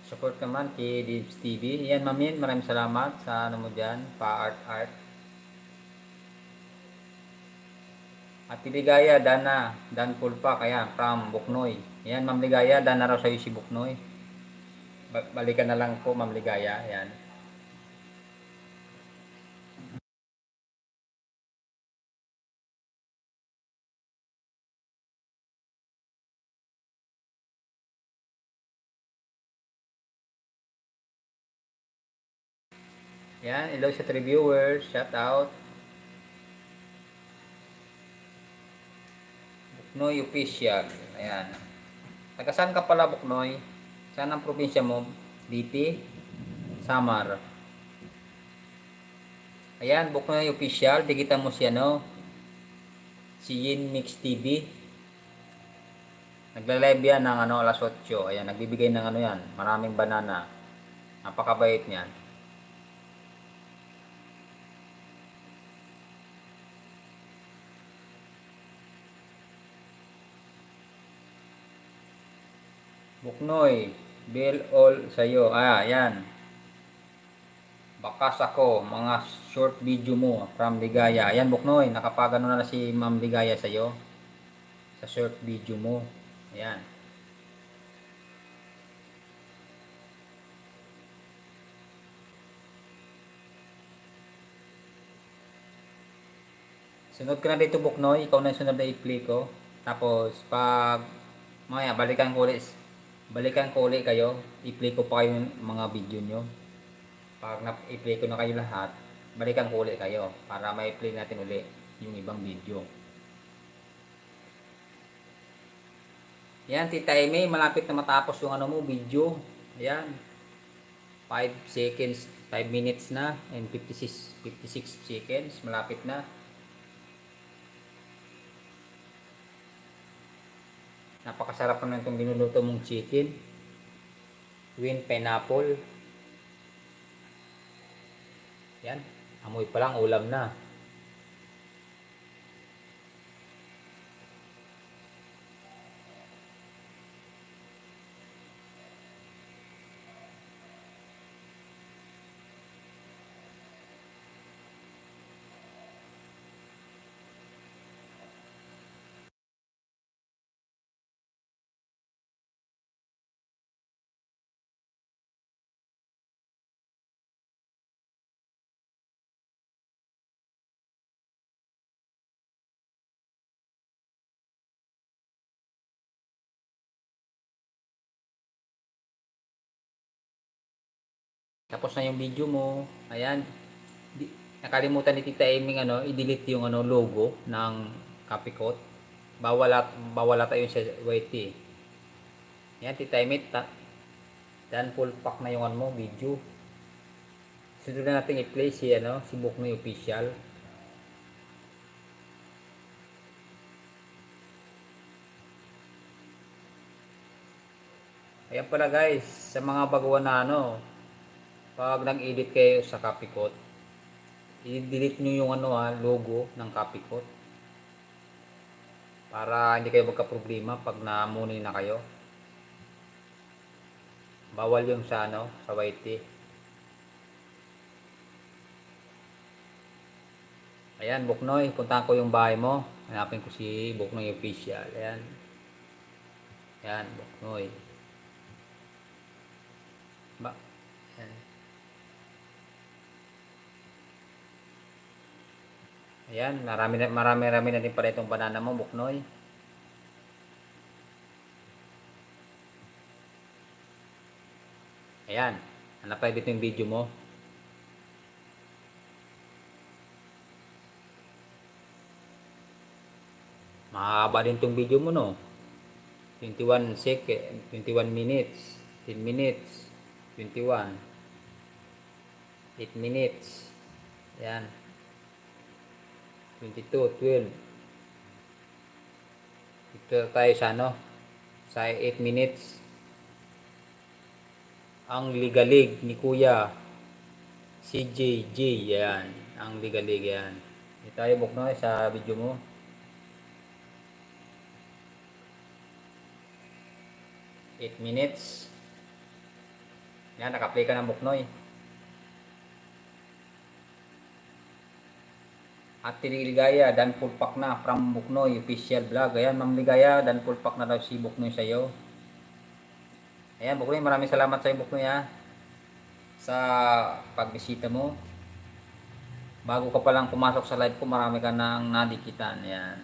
Support naman kay Dibs TV. Yan mamin, maraming salamat sa ano mo dyan, pa-art. At Ligaya, Dana, Dan Pulpa, kaya from Buknoy. Yan, Ma'am Ligaya, Dana raw sa'yo si Buknoy. Balikan na lang po, Ma'am Ligaya. Yan. Yan, hello sa 3 viewers. Shout out. Buknoy official. Ayan. Taga saan ka pala, Buknoy? Saan ang probinsya mo? Liti? Samar. Ayan, Buknoy official. Digita mo si ano? Si Yin Mix TV. Nagla-live yan ng ano, alas 8. Ayan, nagbibigay ng ano yan. Maraming banana. Napakabait niyan. Buknoy, bill all sa'yo. Yan. Bakas ako, mga short video mo from Ligaya. Ayan, Buknoy, nakapagano na si Ma'am Ligaya sa'yo. Sa short video mo. Ayan. Sunod ka na dito, Buknoy. Ikaw na yung sunod na i-play ko. Tapos, pag mamaya, balikan ko ulit kayo. I-play ko pa kayo yung mga video nyo. Pag i-play ko na kayo lahat, balikan ko ulit kayo para may play natin ulit yung ibang video. Yan, Tita Amy, malapit na matapos yung ano mo, video. Ayan. 5 seconds, 5 minutes na and 56 seconds. Malapit na. Napakasarap naman itong binuluto mong chicken. Twin pineapple. Yan. Amoy pa lang, ulam na. Tapos na yung video mo. Ayan. Nakalimutan ni Tita Amy ano, i-delete yung ano logo ng Capicot. Bawal ata yun sa YT. Yan, Tita Amy, dan full pack na yung ano mo, video. Sunod na natin i-play si ano, si Buknoy official. Ayan pala guys, sa mga baguhan na ano, pag nag-edit kayo sa Capicot, i-delete nyo yung ano logo ng Capicot para hindi kayo magka-problema pag namunin na kayo. Bawal yung sa ano, sa YT. Ayan, Buknoy, puntahan ko yung bahay mo. Hanapin ko si Buknoy official. Ayan. Ayan, Buknoy. Ba? Ayan. Ayan, marami na din pala itong banana mo, Buknoy. Ayan, hanap tayo dito yung video mo. Mahaba din itong video mo, no? 21 minutes, 10 minutes, 21, 8 minutes. Ayan. 22, 12. Dito tayo sa ano? Sa 8 minutes. Ang ligalig ni Kuya CJJ. Yan. Ang ligalig yan. Dito tayo, Buknoy, sa video mo. 8 minutes. Yan, naka-play ka ng Buknoy. At Ligaya, dan full pack na from Buknoy official vlog. Ayan, Ma'am Ligaya, dan full pack na daw si Buknoy sa'yo. Ayan, Buknoy, maraming salamat sa'yo, Buknoy, sa pagbisita mo. Bago ka pa lang pumasok sa live ko, marami ka nang nadikitan. Ayan.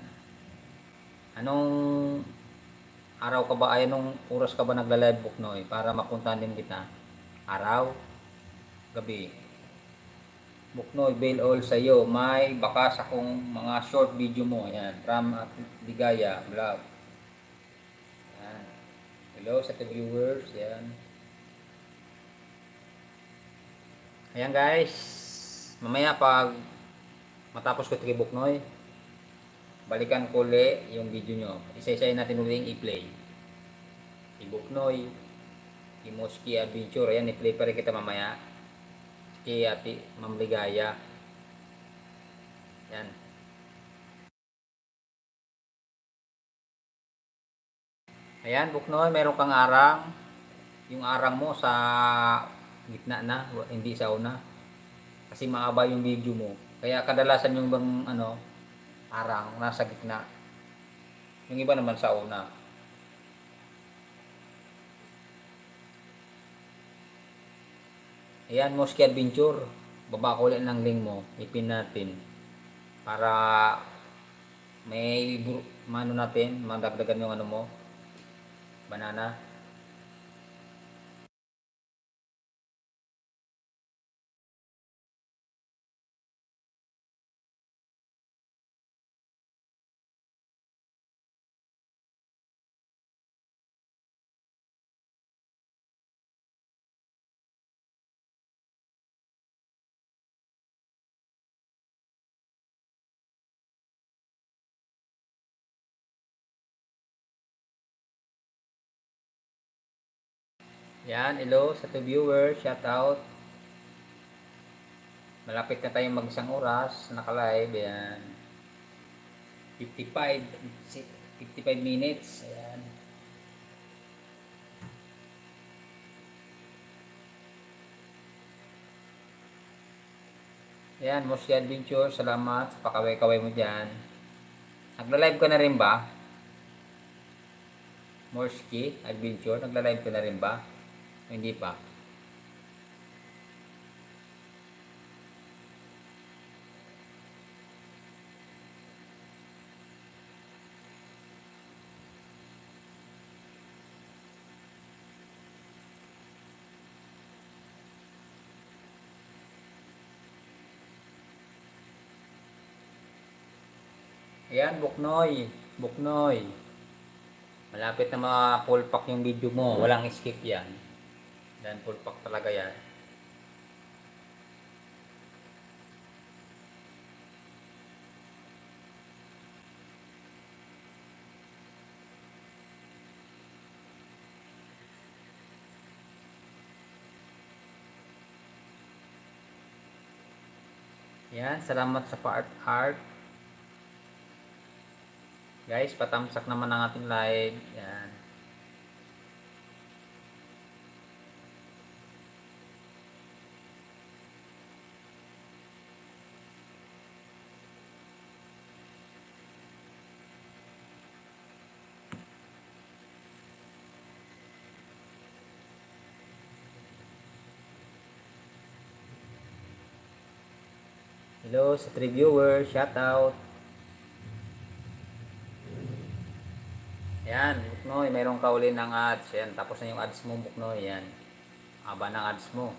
Anong araw ka ba, ay anong oras ka ba nagla-live, Buknoy, para mapuntahan din kita? Araw? Gabi? Buknoy, bail all sa iyo. May bakas akong mga short video mo. Ayan, from Ligaya vlog. Ayan. Hello sa viewers. Ayan. Ayan guys. Mamaya pag matapos ko ito Buknoy, balikan ko ulit yung video nyo. Isa-isayin natin ulit i-play. Buknoy, Moski Adventure. Ayan, i-play pa rin kita mamaya. Kay Ate Ma'am Ligaya. Yan. Ayan, Buknoy, meron kang arang. Yung arang mo sa gitna na, hindi sa una. Kasi maaba yung video mo. Kaya kadalasan yung bang ano, arang nasa gitna. Yung iba naman sa una. Ayan, Moski Adventure. Baba ko ulit ng link mo. Ipin natin. Para may mano natin, madagdagan yung ano mo, banana. Yan, hello sa two viewers, shout out. Malapit na tayong mag isang oras, naka-live, yan. 55, 55 minutes, ayan. Ayan, Moski Adventure, salamat sa pakaway-kaway mo dyan. Nagla-live ka na rin ba? Moski Adventure, nagla-live ka na rin ba? Hindi pa. Ayan, Buknoy. Buknoy. Malapit na ma-full pack yung video mo. Walang skip yan. Dan full pack talaga yan. Yan, salamat sa pa-art. Guys, patamsak naman ang ating live. Yan. Hello sa 3 viewers, shout out. Yan, Buknoy, mayroong ka uli ng ads. Yan, tapos na yung ads mo, Buknoy. Yan. Aba ng ads mo.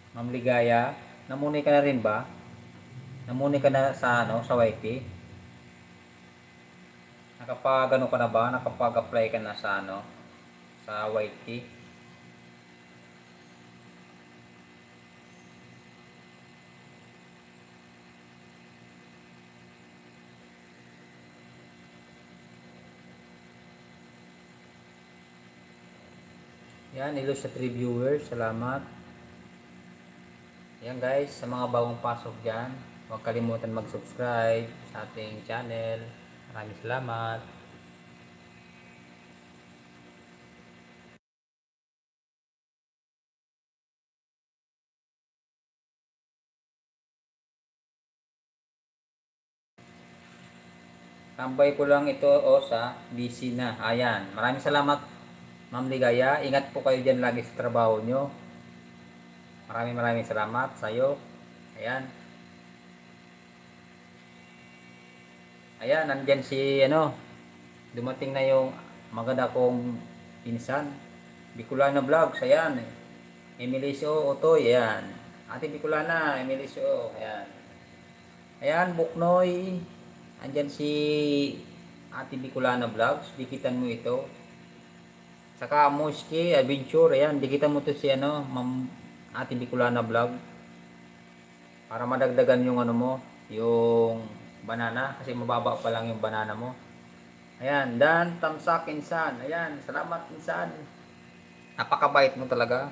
Ma'am Ligaya, namuni ka na rin ba? Namuni ka na sa ano, sa YT? Nakapag ano ka na ba? Nakapag-apply ka na sa ano, sa YT? Yan, hello sa 3 viewers, salamat. Yan guys, sa mga bagong pasok dyan, huwag kalimutan mag-subscribe sa ating channel. Maraming salamat. Tambay ko lang ito sa busy na. Ayan. Maraming salamat, Ma'am Ligaya. Ingat po kayo dyan lagi sa trabaho nyo. Maraming salamat sa iyo. Ayan. Ayan, nandyan si dumating na yung maganda kong pinsan. Bicolana Vlogs, ayan. Emilicio Otoy, ayan. Ate Bicolana, Emilicio, ayan. Ayan, Buknoy. Andyan si Ate Bicolana Vlogs, dikitan mo ito. Saka Muski Adventure, ayan, dikitan mo to si Ma'am Ate Bicolana Vlog. Para madagdagan yung mo, yung banana kasi mababa pa lang yung banana mo. Ayan, dan Tamsak Insan. Ayan, salamat Insan. Napakabait mo talaga.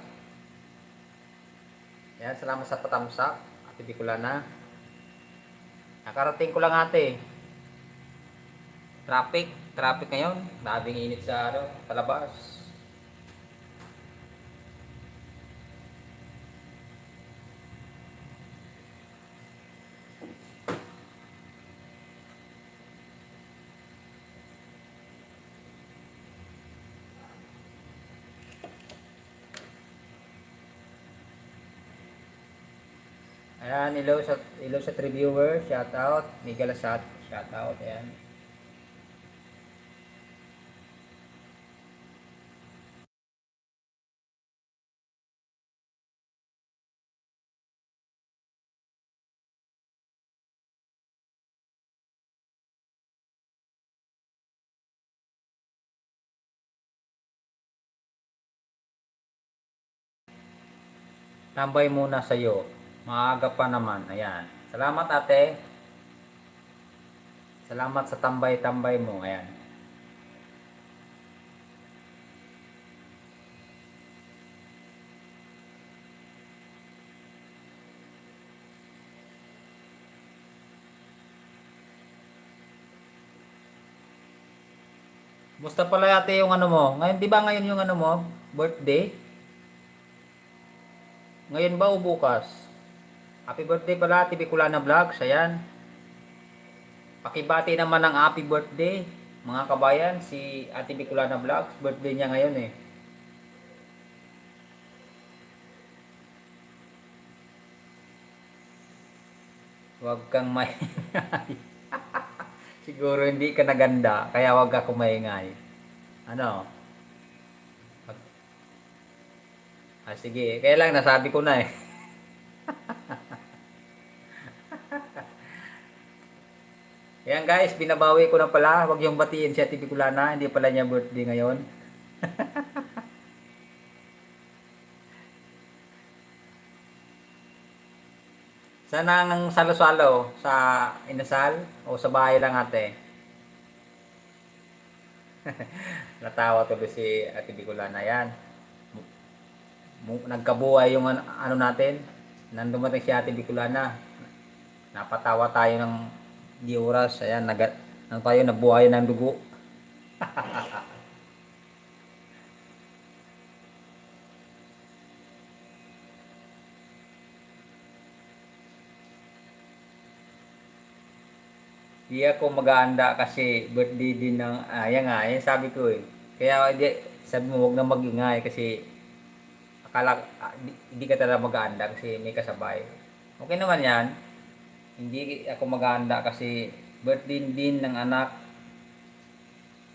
Ayan, salamat sa patamsak, Ate Bicolana. Nakarating ko lang ate. Traffic ngayon. Labing init sa palabas. Ayan, hello sa 3 viewers, shout out. Miguel Asat, shout out. Ayan. Tambay muna sa iyo. Maaga pa naman. Ayan. Salamat ate. Salamat sa tambay-tambay mo. Ayan. Musta pala ate yung mo? Ngayon, di ba ngayon yung mo? Birthday? Ngayon ba o bukas? Happy birthday pala Ate Bicolana Vlogs. Ayan. Pakibati naman ng happy birthday mga kabayan si Ate Bicolana Vlogs. Birthday niya ngayon eh. Huwag kang maingay. Siguro hindi ka naganda kaya huwag ka kumaingay. Ano? Sige. Kaya lang nasabi ko na eh. Ayan guys, binabawi ko na pala. Huwag yung batiin si Ate Bicolana. Hindi pala niya birthday ngayon. Sana ang salo-salo sa inasal o sa bahay lang ate. Natawa tuloy si Ate Bicolana yan. Nagkabuhay yung natin. Nang dumating si Ate Bicolana. Napatawa tayo ng di oras. Ayan, nang tayo nabuhay ng dugo. Di ako mag-aanda kasi birthday din ng, yan sabi ko eh. Kaya sabi mo, huwag na mag-ingay kasi akala, hindi ka talaga mag-aanda kasi may kasabay. Okay naman yan. Hindi ako mag-aanda kasi birthday din ng anak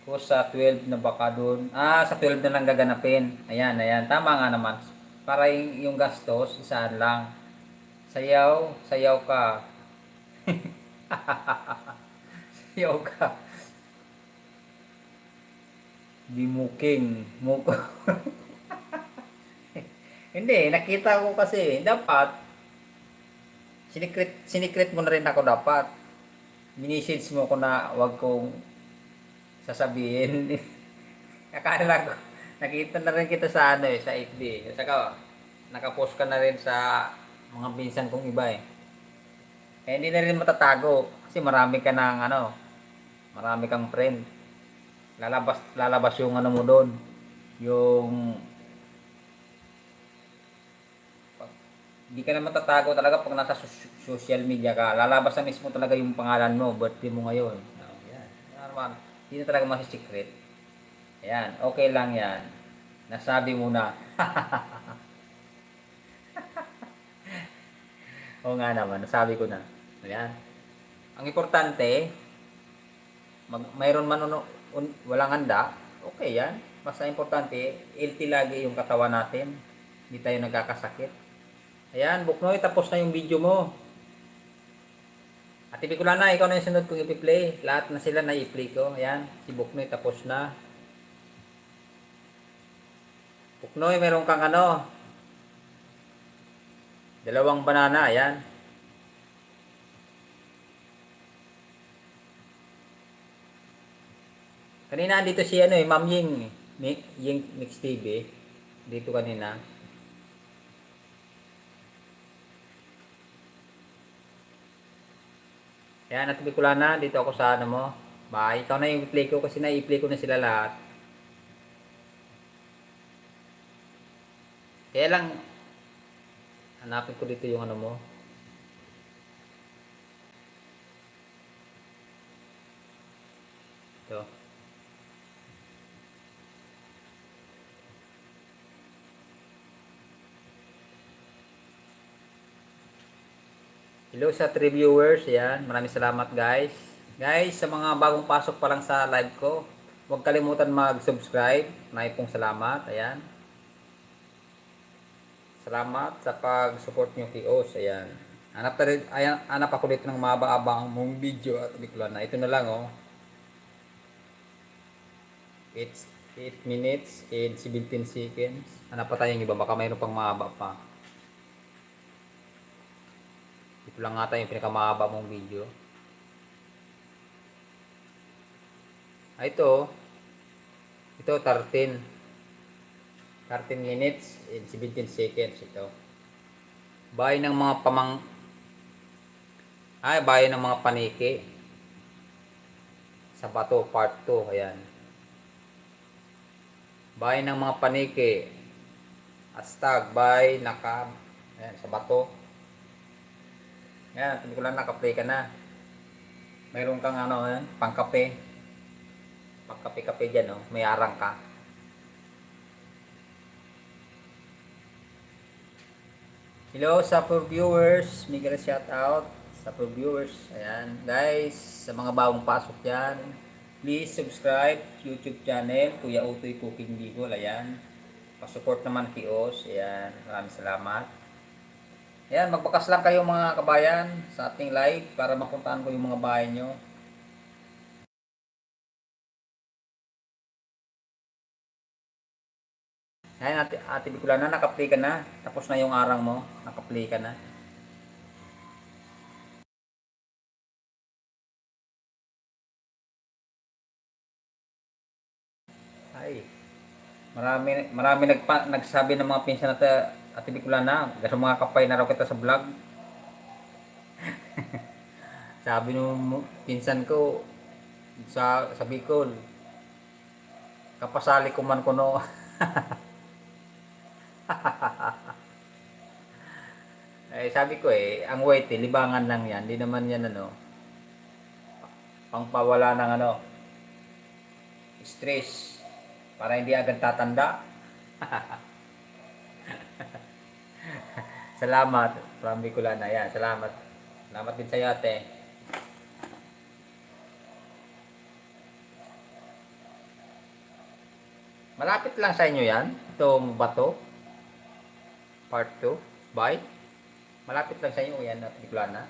ko sa 12 na baka doon. Sa 12 na lang gaganapin. Ayan. Tama nga naman. Para yung gastos, isaan lang. Sayaw ka. Sayaw ka. Di muko. Hindi, nakita ko kasi, dapat, sinikret mo na rin ako dapat. Minisage mo ko na wag kong sasabihin. Akala ko, nakita na rin kita sa sa FB. At saka, nakapost ka na rin sa mga pinsan kong iba eh. Hindi na rin matatago. Kasi marami ka ng marami kang friend. Lalabas yung mo doon. Yung hindi ka na matatago talaga pag nasa social media ka. Lalabas na mismo talaga yung pangalan mo, birthday mo ngayon. Yan. naman, hindi na talaga masi-secret. Ayan, okay lang yan. Nasabi mo na. Oo nga naman, nasabi ko na. Ayan. Ang importante, mayroon man walang handa, okay yan. Basta importante, healthy lagi yung katawan natin. Hindi tayo nagkakasakit. Ayan, Buknoy, tapos na yung video mo. At ibig ko lang na, ikaw na yung sunod kong i-play. Lahat na sila na i-play ko. Ayan, si Buknoy tapos na. Buknoy, meron kang ano, dalawang banana, ayan. Kanina dito si ano Ma'am Ying, Ying Mix TV. Dito kanina. Ayan, at ibig ko lang na, dito ako sa ano mo. Ba, ikaw na yung i-play ko kasi na-i-play ko na sila lahat. Kaya lang, hanapin ko dito yung ano mo. Ito. Hello sa 3 viewers. Yan. Maraming salamat guys. Guys, sa mga bagong pasok pa lang sa live ko, huwag kalimutan mag-subscribe. Maraming pong salamat. Ayan. Salamat sa pag-support nyo kay Os. Ayan. Hanap ako dito ng mahaba-abang mong video at bigla na. Ito na lang oh. It's 8 minutes and 17 seconds. Hanap pa tayong iba. Baka mayroon pang mahaba pa. Ito lang ata yung pinakamahaba mong video. Ito. Ito 13 minutes and 17 seconds ito. Bahay ng mga bahay ng mga paniki. Sa bato part 2, ayan. Bahay ng mga paniki. Hashtag bahay naka ayan, sa bato. Ayan, hindi ko lang naka-play ka na. Mayroon kang ano, pangkape. Pangkape-kape dyan, oh. May arang ka. Hello sa viewers. Miguel shout out sa viewers. Ayan, guys, sa mga bagong pasok yan, please subscribe YouTube channel Kuya Utoy Cooking Bicol. Ayan. Pa-support naman kay Os. Ayan, maraming salamat. Ayan, magbakas lang kayo mga kabayan sa ating live para mapuntahan ko yung mga bahay nyo. Ayan, ate Bicula na, naka-play ka na. Tapos na yung arang mo, naka-play ka na. Ay, marami nagsabi ng mga pinsan natin, ate Bicula na, kasi mga kapay na raw kita sa vlog. Sabi nung pinsan ko sa Bicol, kapasali ko man kuno. Eh, sabi ko ang weight libangan lang yan. Hindi naman yan pangpawala ng stress. Para hindi agad tatanda. Salamat. From Bicolana. Yan, salamat. Salamat din sa'yo ate. Malapit lang sa inyo yan. Itong bato. Part 2. Bye. Malapit lang sa inyo yan at Bicolana.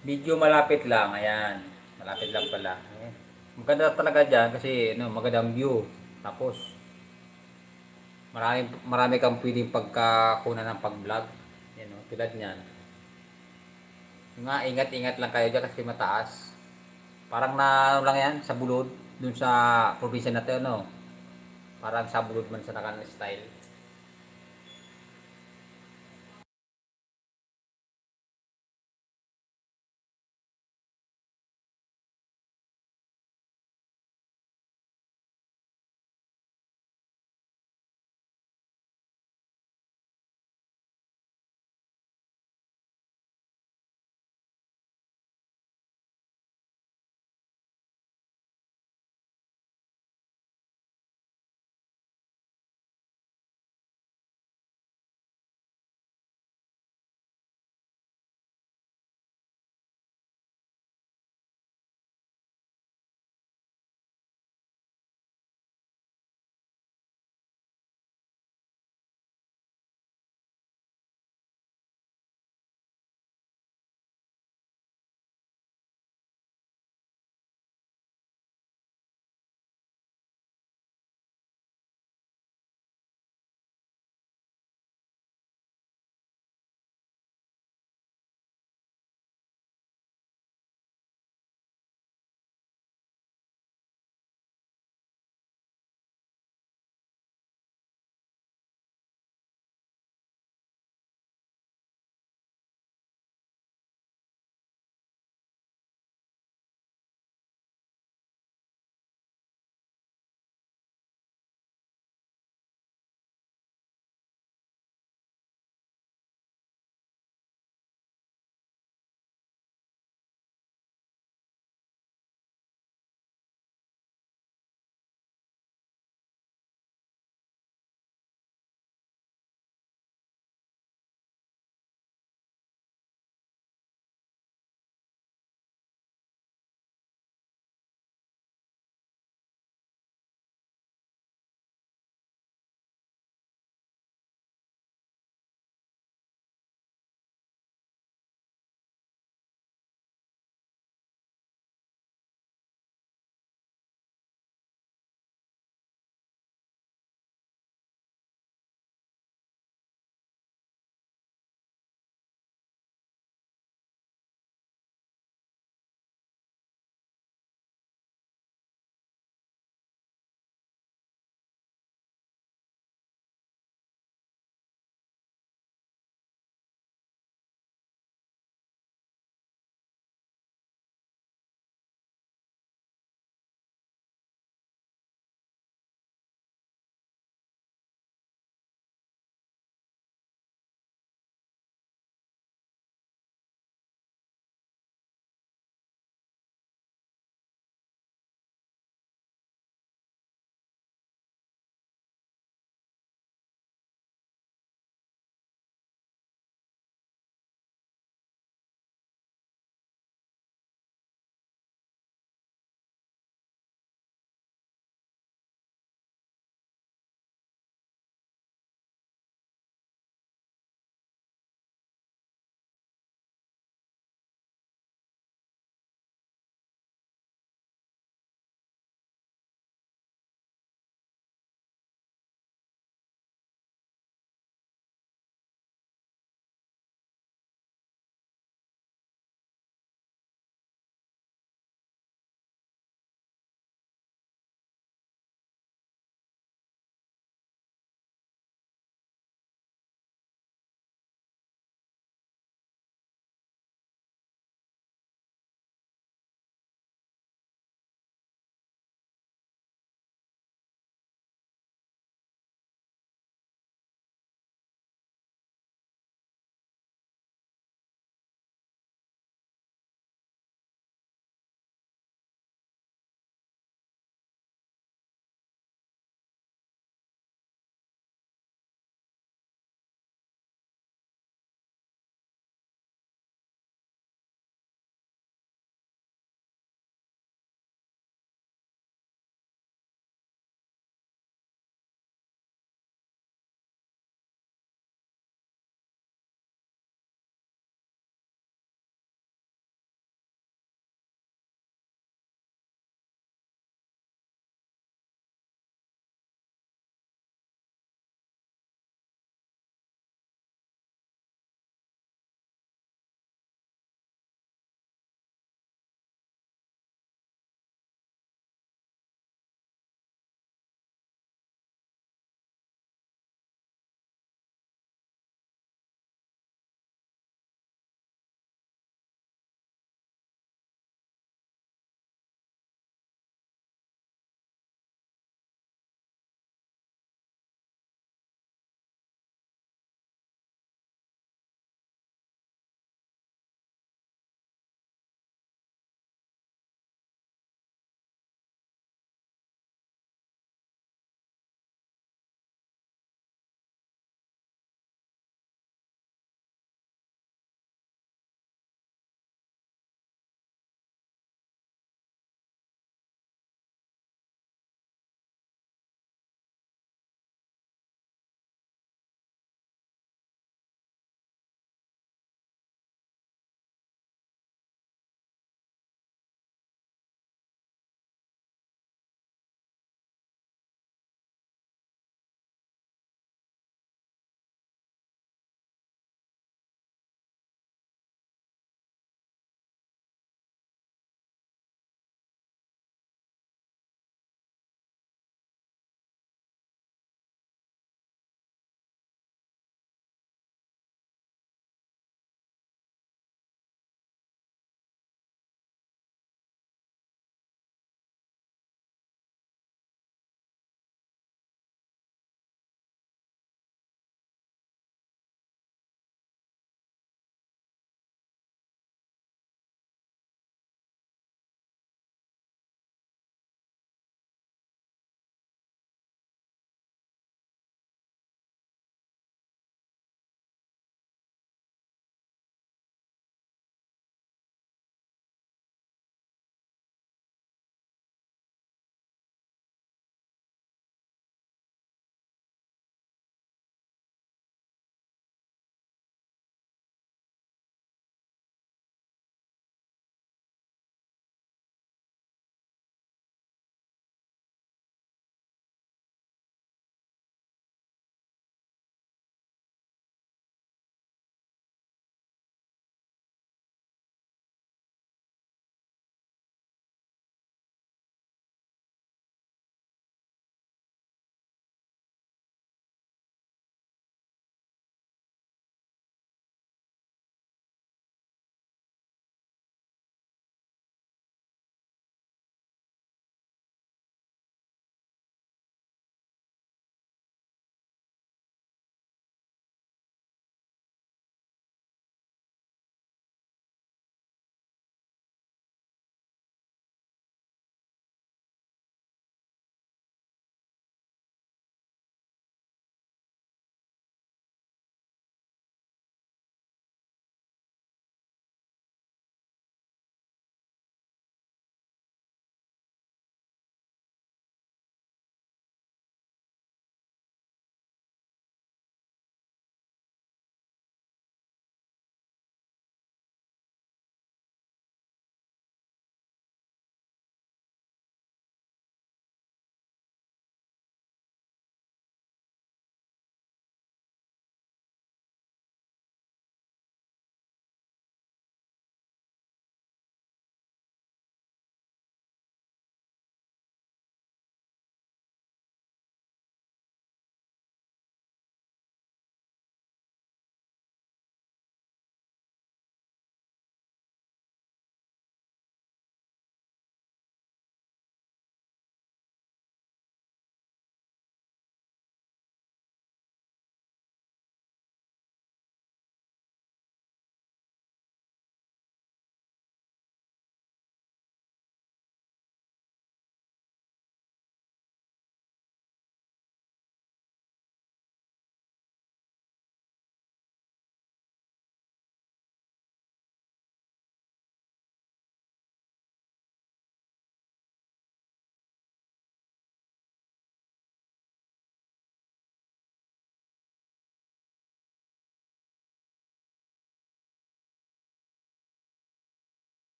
Video malapit lang, ayan. Malapit lang pala. Ayan. Maganda talaga dyan kasi ano, magandang view. Tapos, marami kang pwedeng pagkakunan ng pag-vlog. Yan, oh, tulad niyan. Yung nga, ingat-ingat lang kayo dyan kasi mataas. Parang na ano lang yan, sa bulod. Dun sa probinsya natin, no? Parang sa bulod man sa nakan style.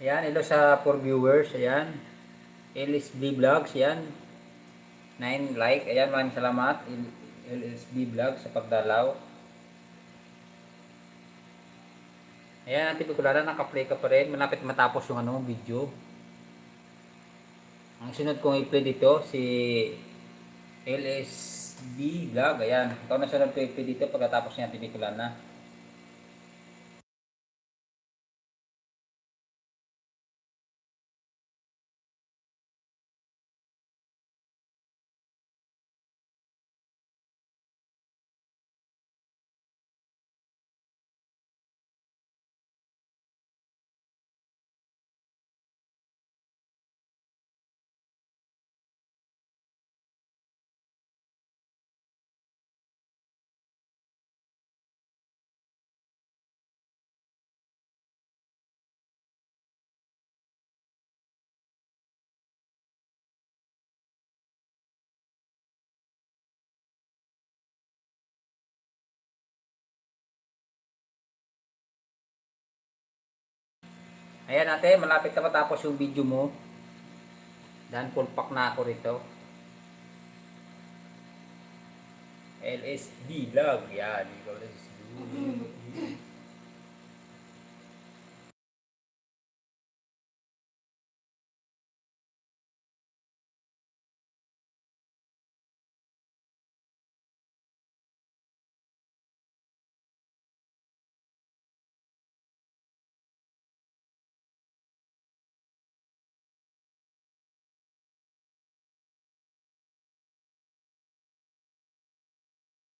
Ayan, hello sa 4 viewers. Ayan. LSB Vlogs. Ayan. 9 like. Ayan, maraming salamat. LSB Vlogs sa pagdalaw. Ayan, Ate Bicolana, naka-play ka pa rin. Malapit matapos yung video. Ang sunod kong i-play dito, si LSB Vlog. Ayan. Ito na sunod ko i-play dito pagkatapos niya, Ate Bicolana. Ayan ate, malapit na matapos yung video mo. Dan full pack na ako rito. LSD Vlog. Yan. Ikaw na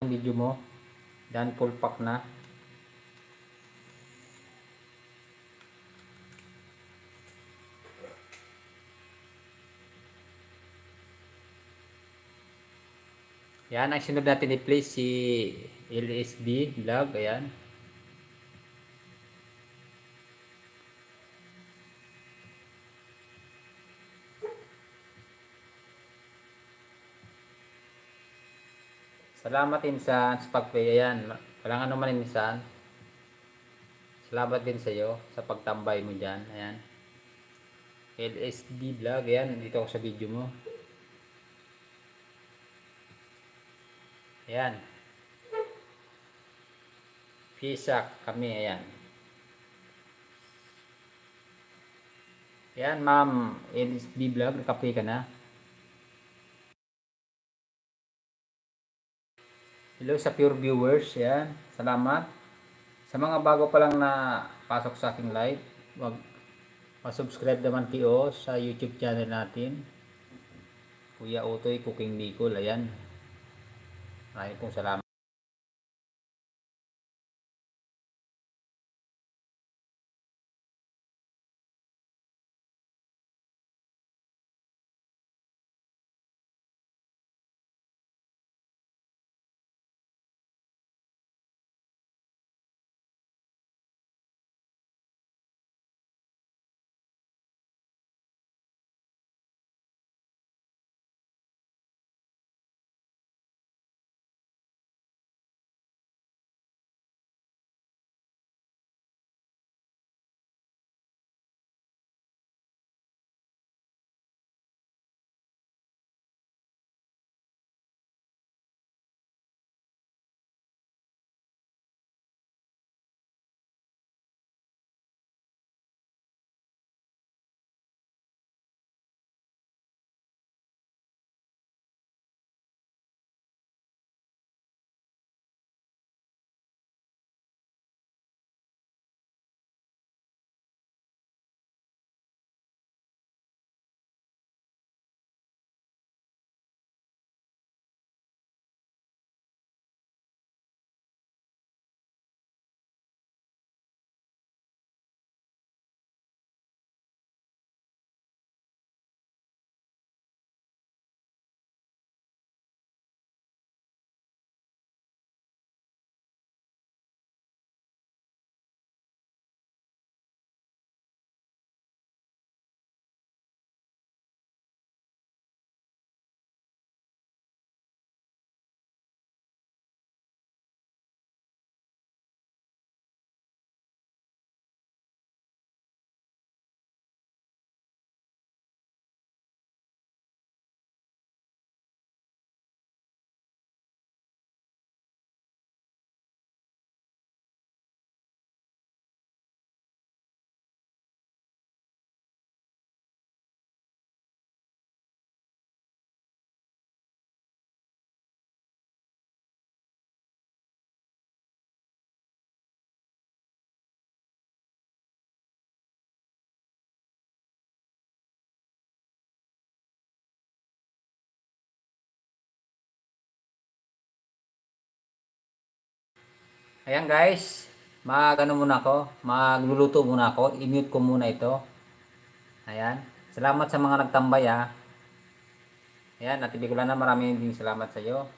video mo. Dan full pack na. Yan, ang sunod natin i-play si LSD Vlog. Ayan. Salamat insan sa pag-play. Ayan. Walang ano man insan. Salamat din sa iyo sa pagtambay mo dyan. Ayan. LSD Vlog. Ayan. Dito ako sa video mo. Ayan. Pisak kami. Ayan. Ayan ma'am. LSD Vlog. Nakaplay ka na. Hello sa pure viewers. Ayan. Salamat. Sa mga bago pa lang na pasok sa aking live, wag pa-subscribe naman kayo sa YouTube channel natin. Kuya Otoy Cooking Bicol. Ayan. Maraming pong salamat. Ayan guys, mag-ano muna ako, magluluto muna ako, i-mute ko muna ito. Ayan, salamat sa mga nagtambay ha. Ayan, Ate Bicolana, maraming din salamat sa iyo.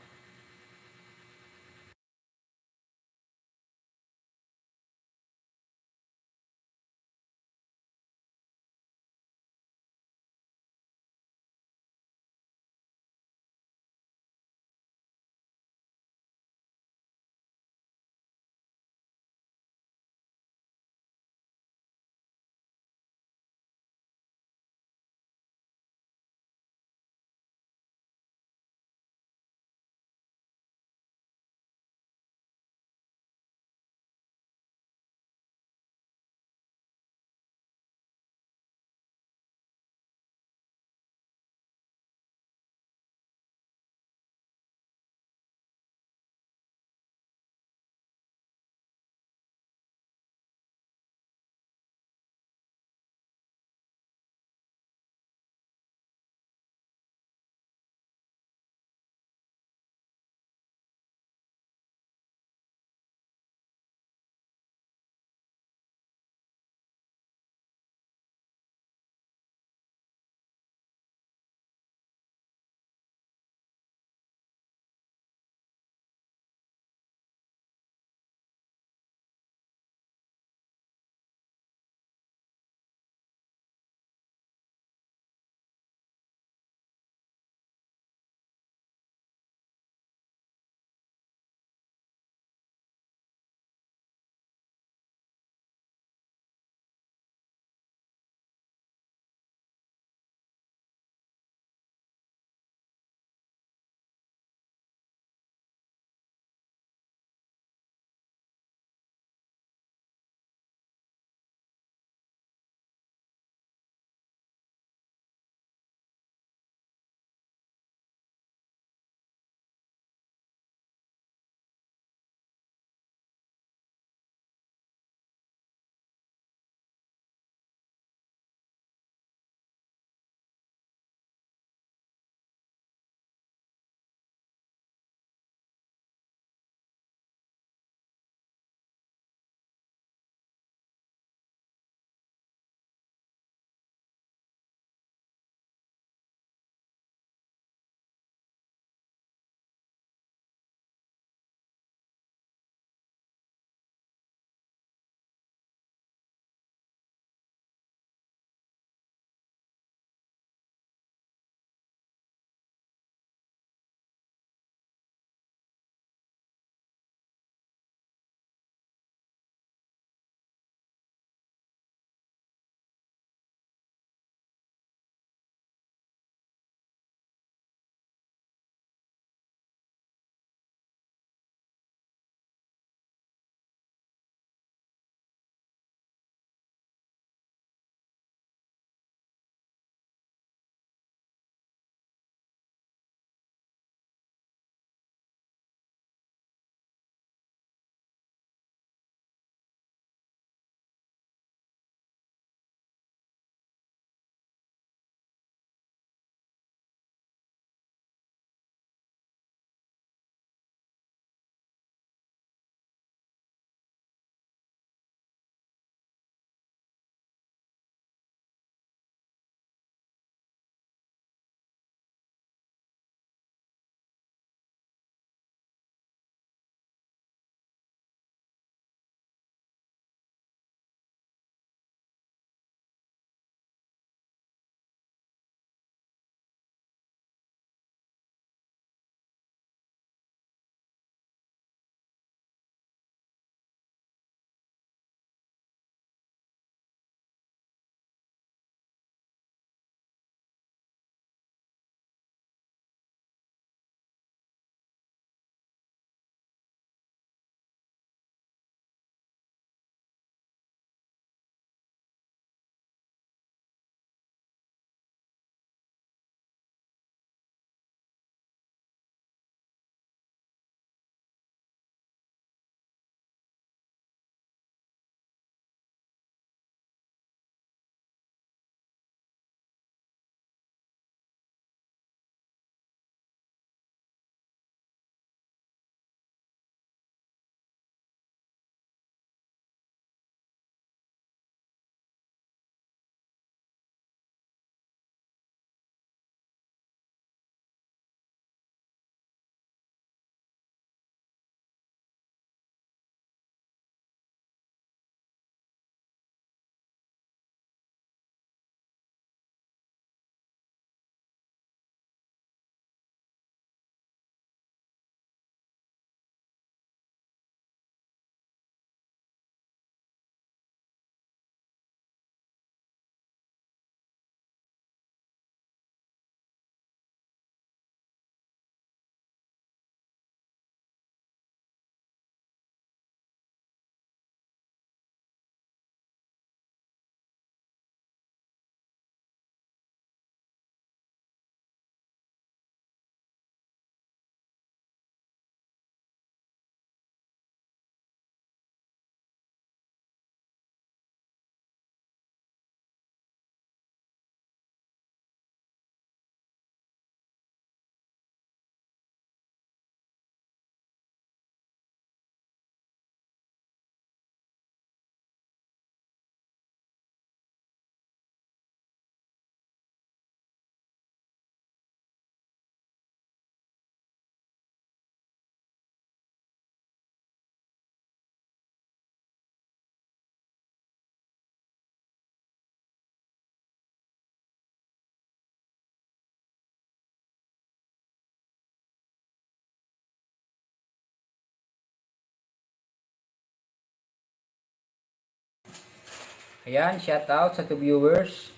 Ayan, shout out sa 2 viewers.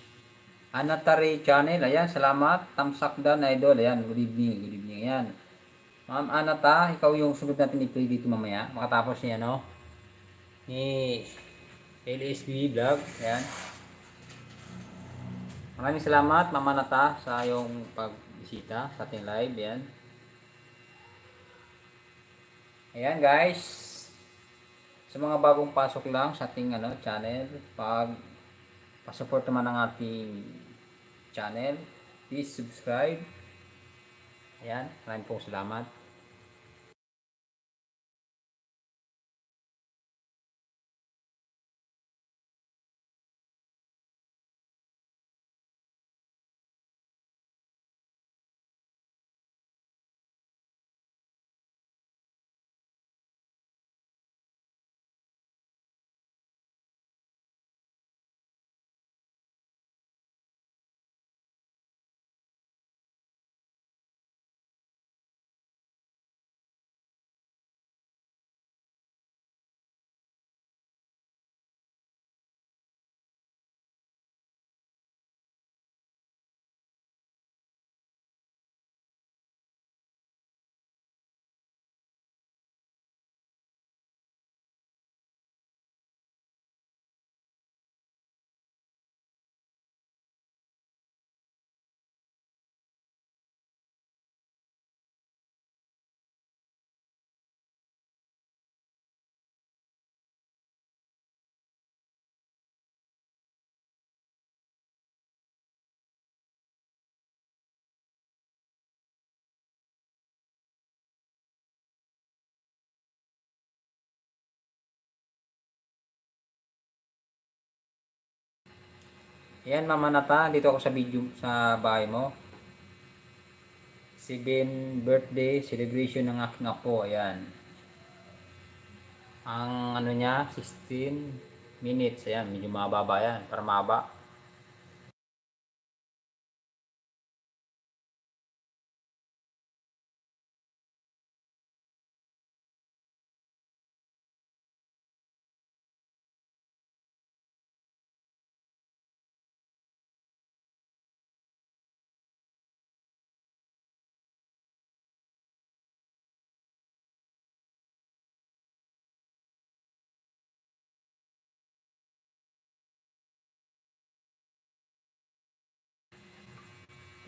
Anatari Channel, ayan, salamat. Tamsakdan Idol, ayan, good evening, good evening. Ayan. Ma'am Anata, ikaw yung sunod natin i-play dito mamaya. Makatapos niya, no? Ni LSB Vlog, ayan. Maraming salamat, Ma'am Anata, sa yung pagbisita sa ating live, ayan. Ayan, guys. Sa mga bagong pasok lang sa ating channel, pa-support naman ang ating channel. Please subscribe. Ayan, maraming pong salamat. Ayan, Mama Nata, dito ako sa video sa bahay mo. 7 birthday celebration ng aking apo, ayan. Ang niya, 16 minutes, ayan, medyo mababa yan, para maba.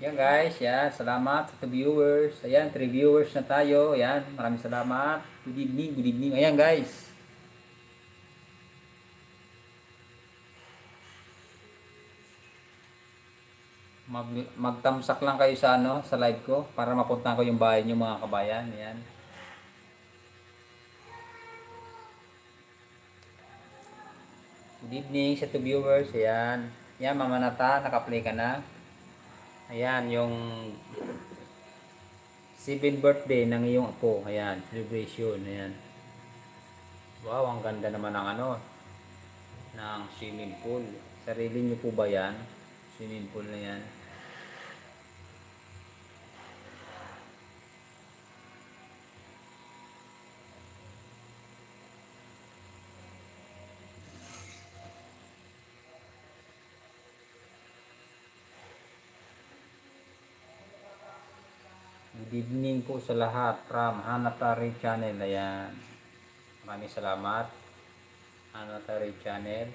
Yan guys, yan, salamat sa viewers. Ayan, 3 viewers na tayo. Ayan, maraming salamat. Good evening, good evening. Ayan guys. Magtamsak lang kayo sa sa live ko para mapuntahan ko yung bahay niyo mga kabayan. Ayan. Good evening sa 2 viewers. Ayan. Yan, Mama Nata, naka-play ka na. Ayan, yung 7th birthday ng iyong apo. Ayan, celebration. Ayan. Wow, ang ganda naman ng ng swimming pool. Sarili niyo po ba yan? Swimming pool na yan. Good evening po sa lahat from Hanatari Channel. Ayan. Maraming salamat. Hanatari Channel.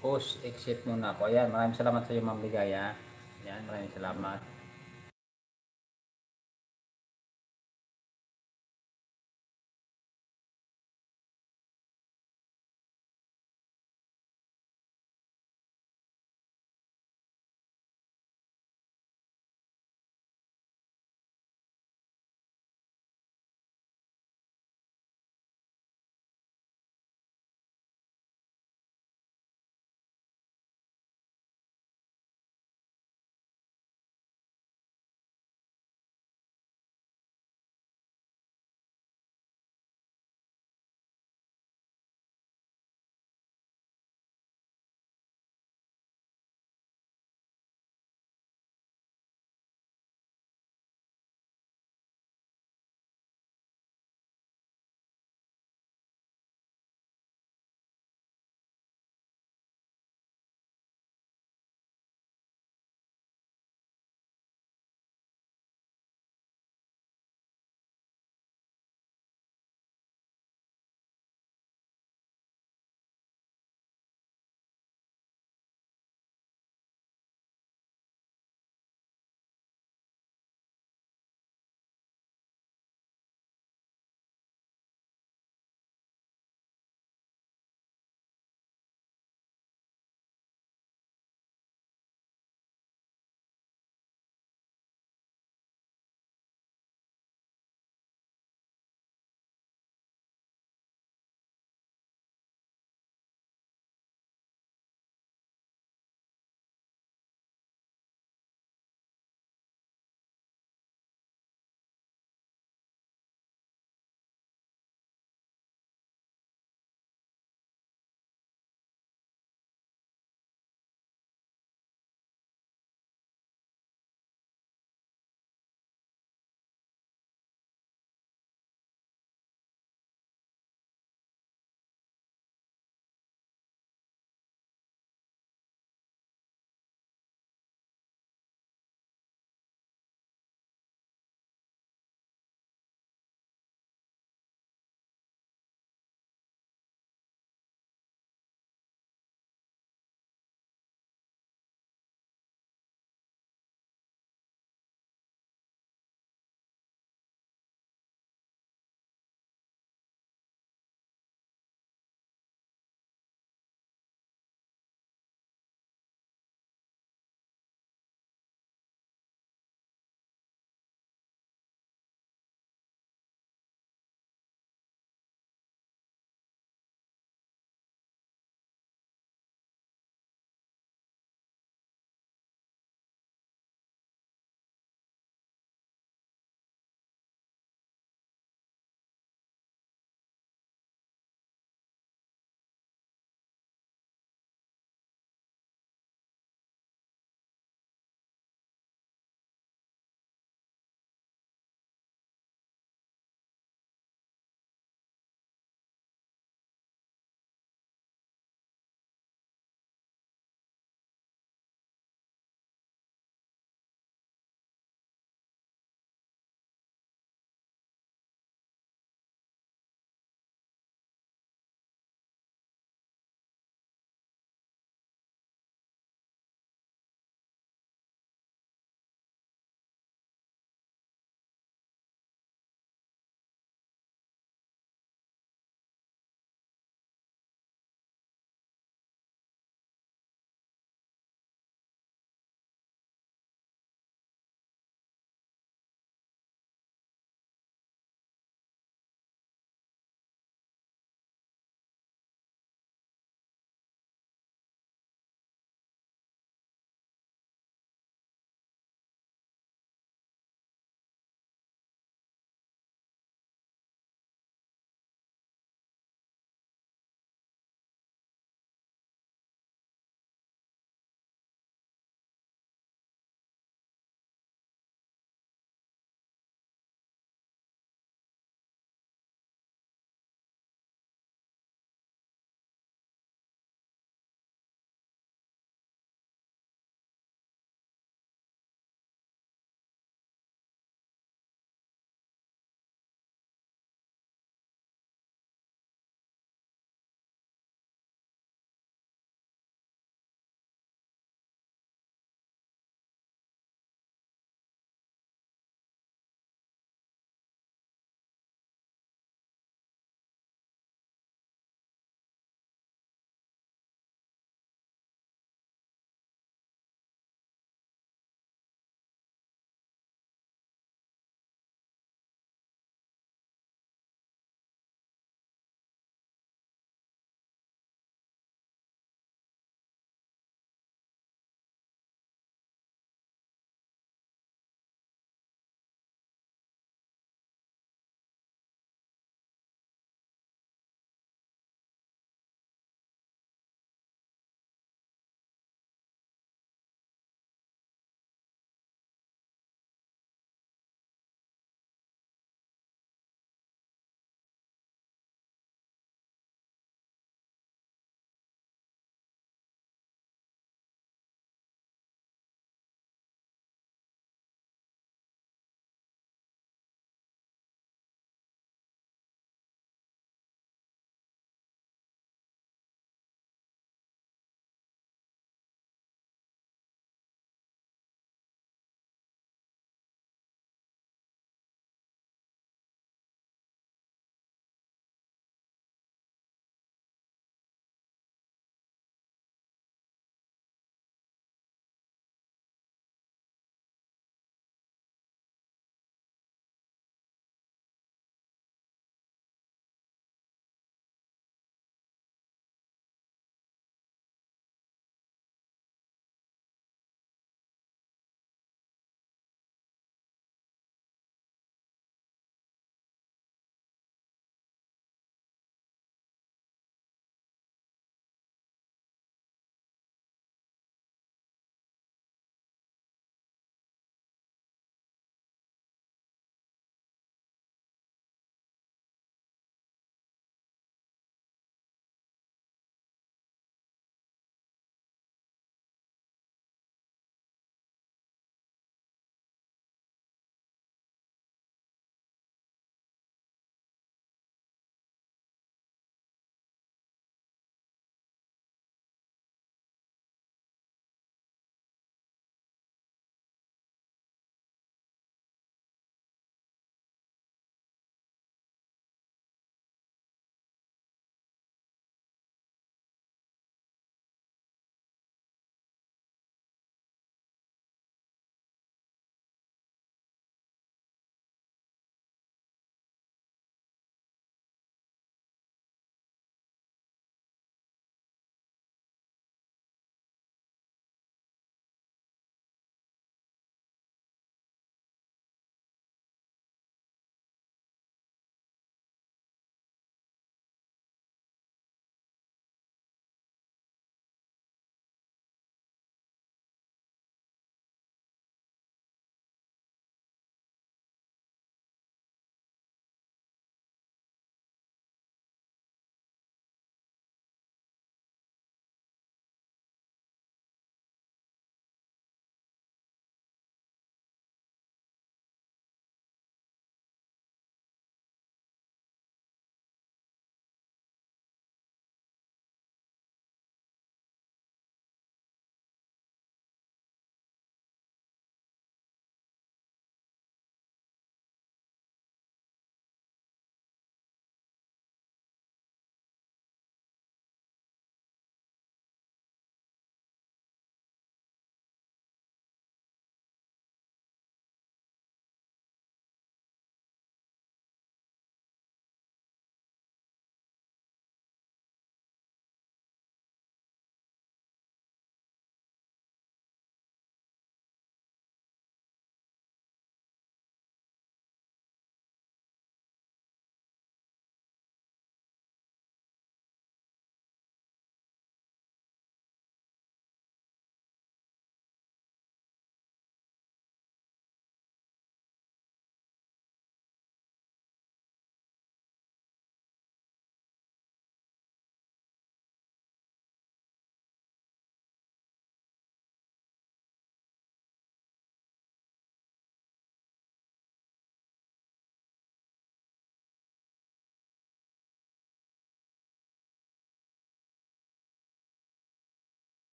Post exit muna ako. Ayan, maraming salamat sa iyo Ma'am Ligaya. Ayan, maraming salamat.